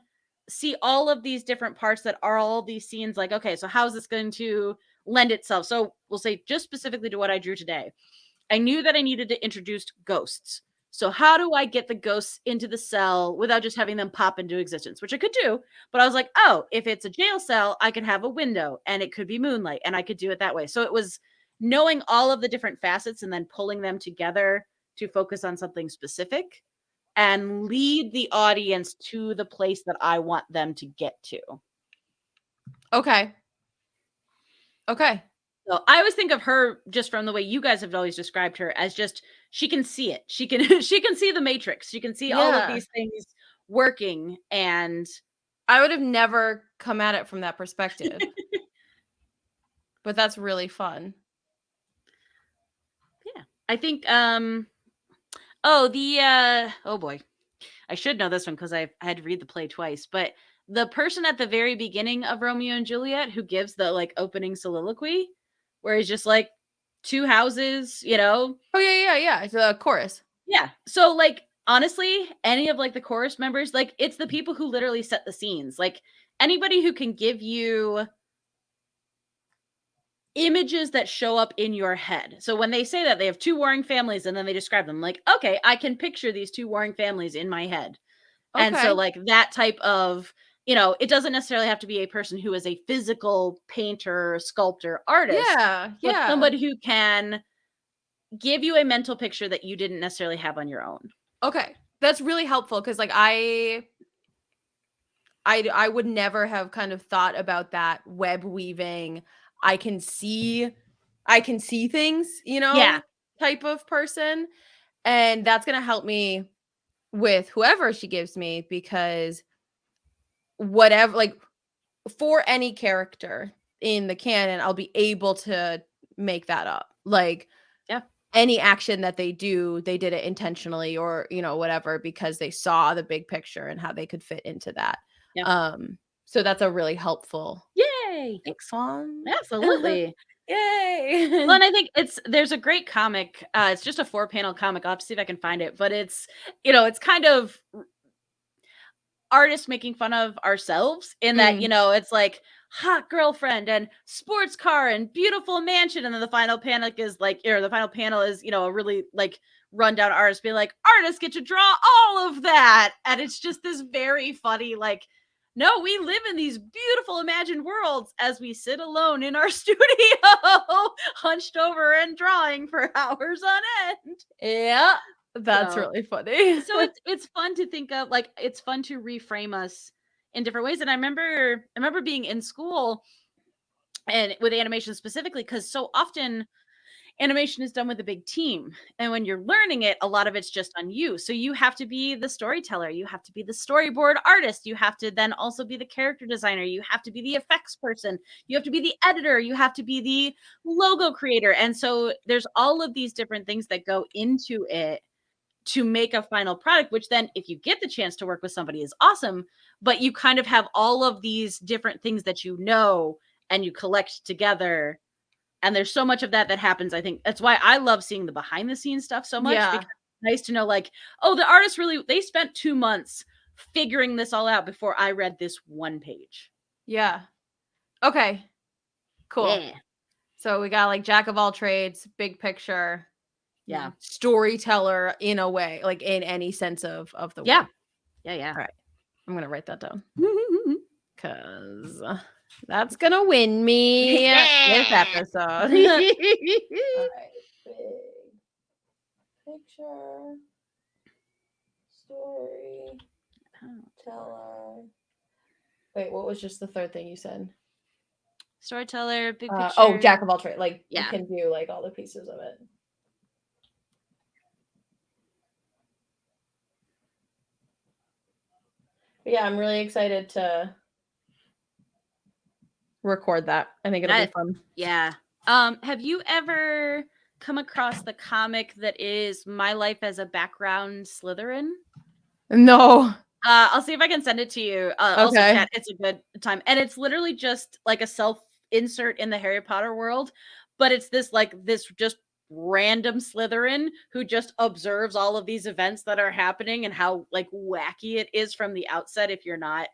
see all of these different parts that are all these scenes, like, okay, so how's this going to lend itself? So we'll say just specifically to what I drew today. I knew that I needed to introduce ghosts. So how do I get the ghosts into the cell without just having them pop into existence, which I could do. But I was like, oh, if it's a jail cell, I could have a window and it could be moonlight and I could do it that way. So it was knowing all of the different facets and then pulling them together to focus on something specific and lead the audience to the place that I want them to get to. Okay. So I always think of her, just from the way you guys have always described her, as just she can see it. She can she can see the matrix. She can see all of these things working, and I would have never come at it from that perspective. But that's really fun. Yeah. I think oh boy. I should know this one because I had to read the play twice, but the person at the very beginning of Romeo and Juliet who gives the like opening soliloquy, where he's just like, two houses, Oh yeah. It's a chorus. Yeah. So like honestly, any of like the chorus members, like it's the people who literally set the scenes. Like anybody who can give you images that show up in your head. So when they say that they have two warring families and then they describe them, like, okay, I can picture these two warring families in my head. And so Okay. like that type of, it doesn't necessarily have to be a person who is a physical painter, sculptor, artist, Yeah. but Yeah. somebody who can give you a mental picture that you didn't necessarily have on your own. Okay. That's really helpful because like I would never have kind of thought about that web weaving. I can see things, Yeah. type of person. And that's going to help me with whoever she gives me because whatever like for any character in the canon, I'll be able to make that up. Like Yeah. any action that they do, they did it intentionally or, whatever because they saw the big picture and how they could fit into that. Yeah. So that's a really helpful. Yay. Thanks, Swan. Absolutely. Yay. Well, and I think there's a great comic. It's just a 4-panel comic. I'll have to see if I can find it, but it's kind of artists making fun of ourselves in that, Mm, it's like hot girlfriend and sports car and beautiful mansion. And then the final panel is like, or the final panel is, a really like rundown artist being like, artists get to draw all of that. And it's just this very funny, like, no, we live in these beautiful imagined worlds as we sit alone in our studio, hunched over and drawing for hours on end. yeah, that's So really funny. so it's fun to think of, like, it's fun to reframe us in different ways. And I remember being in school and with animation specifically, because so often animation is done with a big team, and when you're learning it, a lot of it's just on you. So you have to be the storyteller, you have to be the storyboard artist, you have to then also be the character designer, you have to be the effects person, you have to be the editor, you have to be the logo creator. And so there's all of these different things that go into it to make a final product, which then if you get the chance to work with somebody is awesome, but you kind of have all of these different things that and you collect together. And there's so much of that happens. I think that's why I love seeing the behind the scenes stuff so much, Yeah. because it's nice to know, like, oh, the artist they spent 2 months figuring this all out before I read this one page. Yeah. Okay. Cool. Yeah. So we got like jack of all trades, big picture, Yeah. storyteller in a way, like in any sense of the Yeah. word. Yeah. All right. I'm going to write that down because that's going to win me this episode. All right. Big picture, story, teller. Wait, what was just the third thing you said? Storyteller, big picture. Oh, jack of all trades. Like you Yeah. can do like all the pieces of it. But yeah, I'm really excited to record that. I think it'll be fun. Yeah. Have you ever come across the comic that is My Life as a Background Slytherin? No. I'll see if I can send it to you. Also Okay. chat, it's a good time. And it's literally just like a self insert in the Harry Potter world, but it's this just random Slytherin who just observes all of these events that are happening and how like wacky it is from the outset if you're not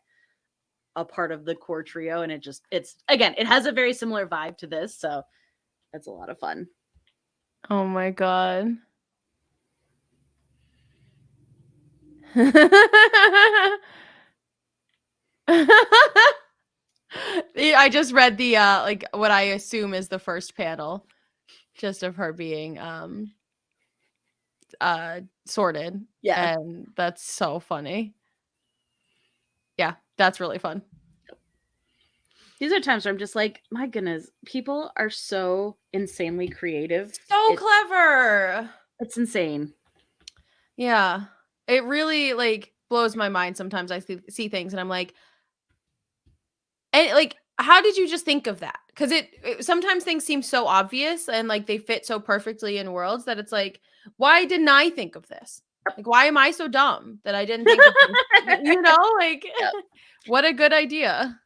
a part of the core trio. And it has a very similar vibe to this, so that's a lot of fun. Oh my god. I just read the like what I assume is the first panel just of her being sorted. Yeah. And that's so funny. Yeah, that's really fun. These are times where I'm just like, my goodness, people are so insanely creative. So clever. It's insane. Yeah. It really like blows my mind sometimes. I see things and I'm like, and like, how did you just think of that? Because sometimes things seem so obvious and like they fit so perfectly in worlds that it's like, why didn't I think of this? Like, why am I so dumb that I didn't think of this? Like, yep. What a good idea.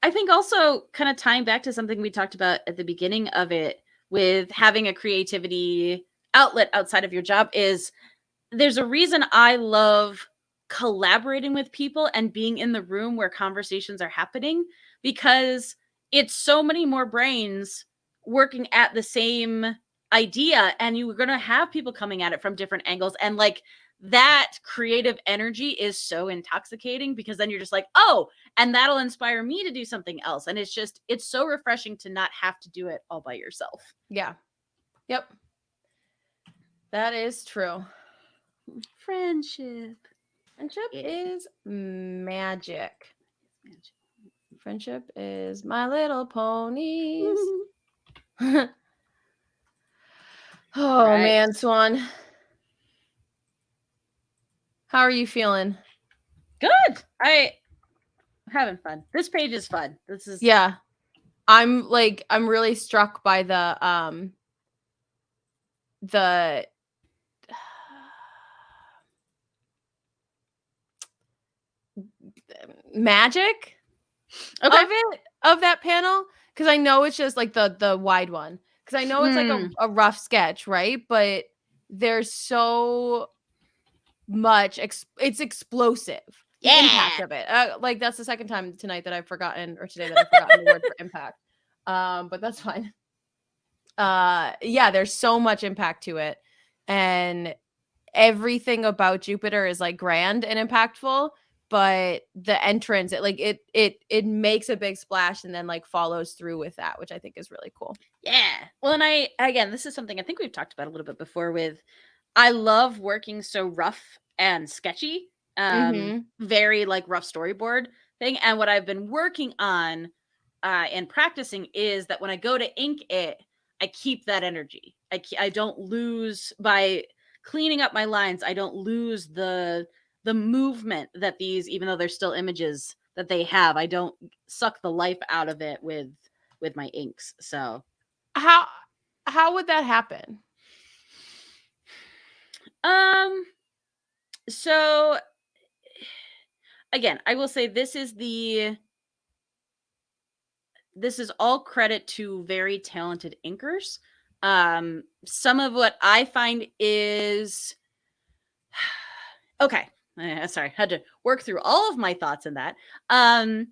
I think also kind of tying back to something we talked about at the beginning of it with having a creativity outlet outside of your job is there's a reason I love collaborating with people and being in the room where conversations are happening, because it's so many more brains working at the same idea, and you're going to have people coming at it from different angles, and like that creative energy is so intoxicating, because then you're just like, oh, and that'll inspire me to do something else, and it's so refreshing to not have to do it all by yourself. Yeah. Yep. That is true. Friendship. Friendship Yeah. is magic. Friendship is My Little Ponies. Oh Right. man, Swan. How are you feeling? Good. I'm having fun. This page is fun. This is Yeah. I'm really struck by the magic okay. of that panel, because I know it's just like the wide one, because I know it's like a rough sketch, right? But there's so much it's explosive, the impact Yeah. of it. Like that's the second time tonight that I've forgotten, or today that I've forgotten the word for impact. But that's fine. Yeah, there's so much impact to it, and everything about Jupiter is like grand and impactful, but the entrance, it makes a big splash and then like follows through with that, which I think is really cool. Yeah. Well, and again, this is something I think we've talked about a little bit before with, I love working so rough and sketchy. Very like rough storyboard thing. And what I've been working on and practicing is that when I go to ink it, I keep that energy. I don't lose by cleaning up my lines. I don't lose the movement that these, even though they're still images that they have, I don't suck the life out of it with my inks. So How would that happen? So again, I will say this is all credit to very talented inkers. Some of what I find is okay. Sorry, had to work through all of my thoughts in that. I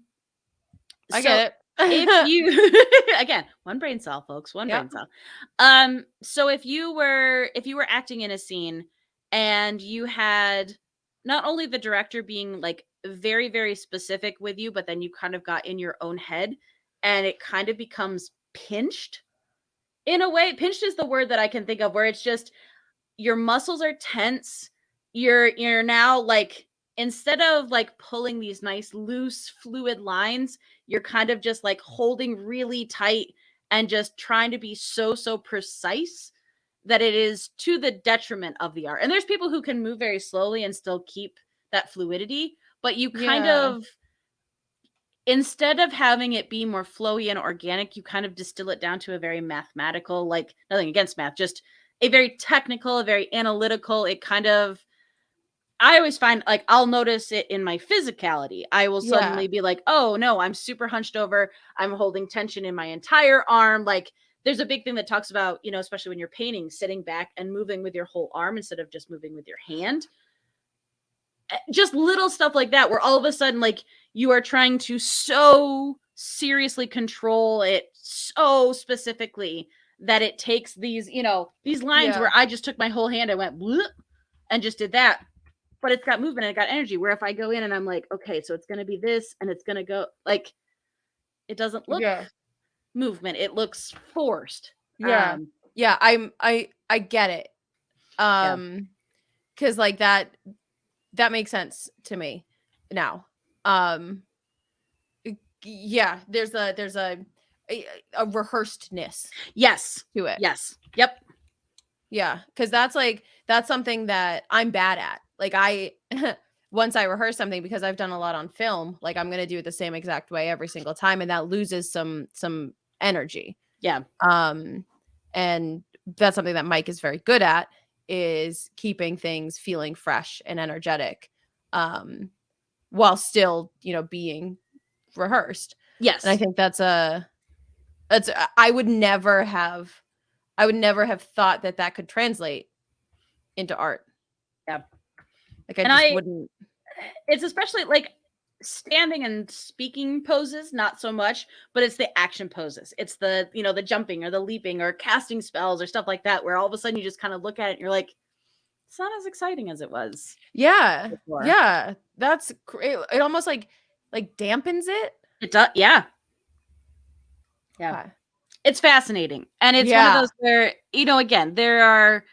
So get if it. you again, one brain cell, folks, one Yep. brain cell. So if you were acting in a scene and you had not only the director being like very, very specific with you, but then you kind of got in your own head and it kind of becomes pinched in a way. Pinched is the word that I can think of, where it's just your muscles are tense. You're now like, instead of like pulling these nice loose fluid lines, you're kind of just like holding really tight and just trying to be so precise that it is to the detriment of the art. And there's people who can move very slowly and still keep that fluidity, but you kind Yeah. of, instead of having it be more flowy and organic, you kind of distill it down to a very mathematical, like nothing against math, just a very technical, a very analytical. It kind of, I always find like I'll notice it in my physicality. I will Yeah. suddenly be like, oh no, I'm super hunched over. I'm holding tension in my entire arm. Like there's a big thing that talks about, especially when you're painting, sitting back and moving with your whole arm instead of just moving with your hand. Just little stuff like that, where all of a sudden, like, you are trying to so seriously control it so specifically that it takes these lines Yeah. where I just took my whole hand and went bloop, and just did that, but it's got movement and it got energy, where if I go in and I'm like, okay, so it's going to be this and it's going to go like, it doesn't look Yeah. movement, it looks forced. Yeah. Yeah. I get it. Yeah. Because like that makes sense to me now. Um yeah, a rehearsedness Yes. to it. Yes. Yep. Yeah, because that's something that I'm bad at. Like I once I rehearse something, because I've done a lot on film, like I'm gonna do it the same exact way every single time, and that loses some energy. Yeah. And that's something that Mike is very good at, is keeping things feeling fresh and energetic, while still, being rehearsed. And I Yes. think that's I would never have thought that could translate into art. Yeah. Like I And just wouldn't. it's especially like standing and speaking poses, not so much, but it's the action poses. It's the, the jumping or the leaping or casting spells or stuff like that, where all of a sudden you just kind of look at it and you're like, it's not as exciting as it was Yeah. before. Yeah. It almost like dampens it. It does. Yeah. Yeah. Okay. It's fascinating. And it's one of those where, again, there are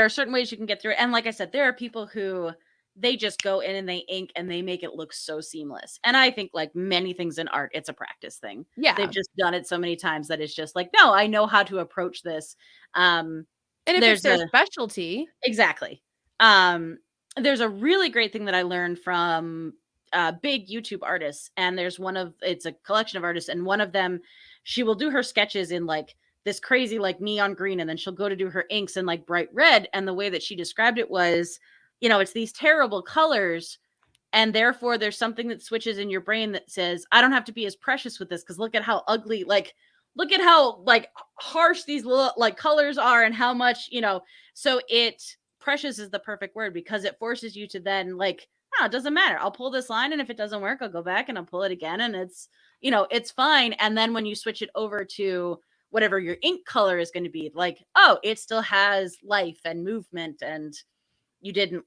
certain ways you can get through it. And like I said, there are people who they just go in and they ink and they make it look so seamless. And I think like many things in art, it's a practice thing. Yeah. They've just done it so many times that it's just like, no, I know how to approach this. And if it's their specialty. Exactly. There's a really great thing that I learned from big YouTube artists, and it's a collection of artists, and one of them, she will do her sketches in like this crazy like neon green, and then she'll go to do her inks in like bright red. And the way that she described it was, it's these terrible colors, and therefore there's something that switches in your brain that says, I don't have to be as precious with this because look at how ugly, like look at how like harsh these little like colors are, and how much, so precious is the perfect word, because it forces you to then like, oh, it doesn't matter, I'll pull this line, and if it doesn't work, I'll go back and I'll pull it again, and it's it's fine. And then when you switch it over to whatever your ink color is going to be, like, oh, it still has life and movement, and you didn't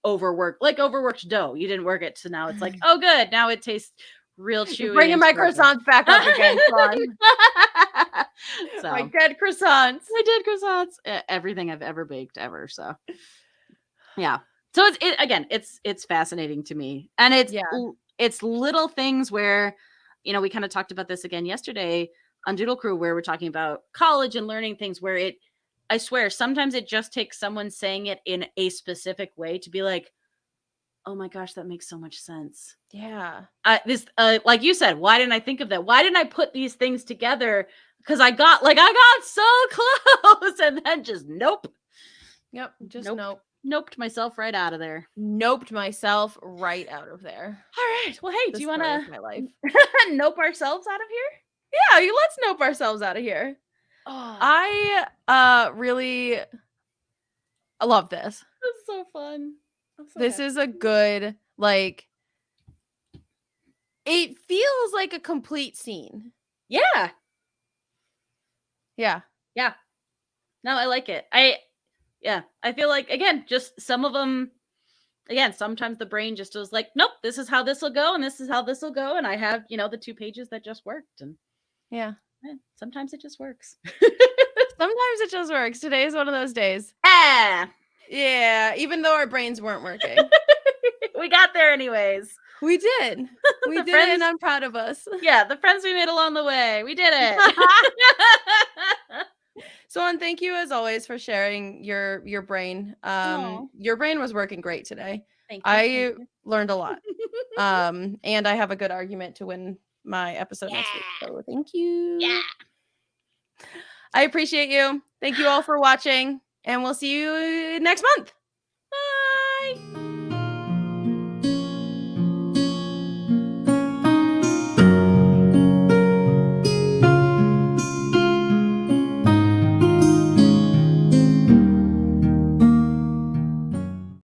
overworked dough, you didn't work it, so now it's like, oh good, now it tastes real chewy. You're bringing my croissants back up again, Swan. So, my dead croissants. Everything I've ever baked ever. So yeah. So it's fascinating to me. And it's little things where, we kind of talked about this again yesterday on Doodle Crew, where we're talking about college and learning things, where I swear, sometimes it just takes someone saying it in a specific way to be like, oh my gosh, that makes so much sense. Yeah. Like you said, why didn't I think of that? Why didn't I put these things together? Because I got so close, and then just nope. Yep. Just Noped myself right out of there. Noped myself right out of there. All right. Well, hey, do you want to my life nope ourselves out of here? Yeah, let's nope ourselves out of here. Oh. I love this. This is so fun. This is a good, like, it feels like a complete scene. Yeah. Yeah. Yeah. No, I like it. I feel like, again, just some of them, again, sometimes the brain just was like, nope, this is how this will go, and this is how this will go, and I have, the 2 pages that just worked, and sometimes it just works. Sometimes it just works. Today is one of those days. Yeah, even though our brains weren't working. We got there anyways. We did. We did it, and I'm proud of us. Yeah, the friends we made along the way. We did it. Swan, thank you as always for sharing your brain. Your brain was working great today. Thank you. I learned a lot. And I have a good argument to win my episode next week. So thank you. Yeah. I appreciate you. Thank you all for watching, and we'll see you next month. Bye.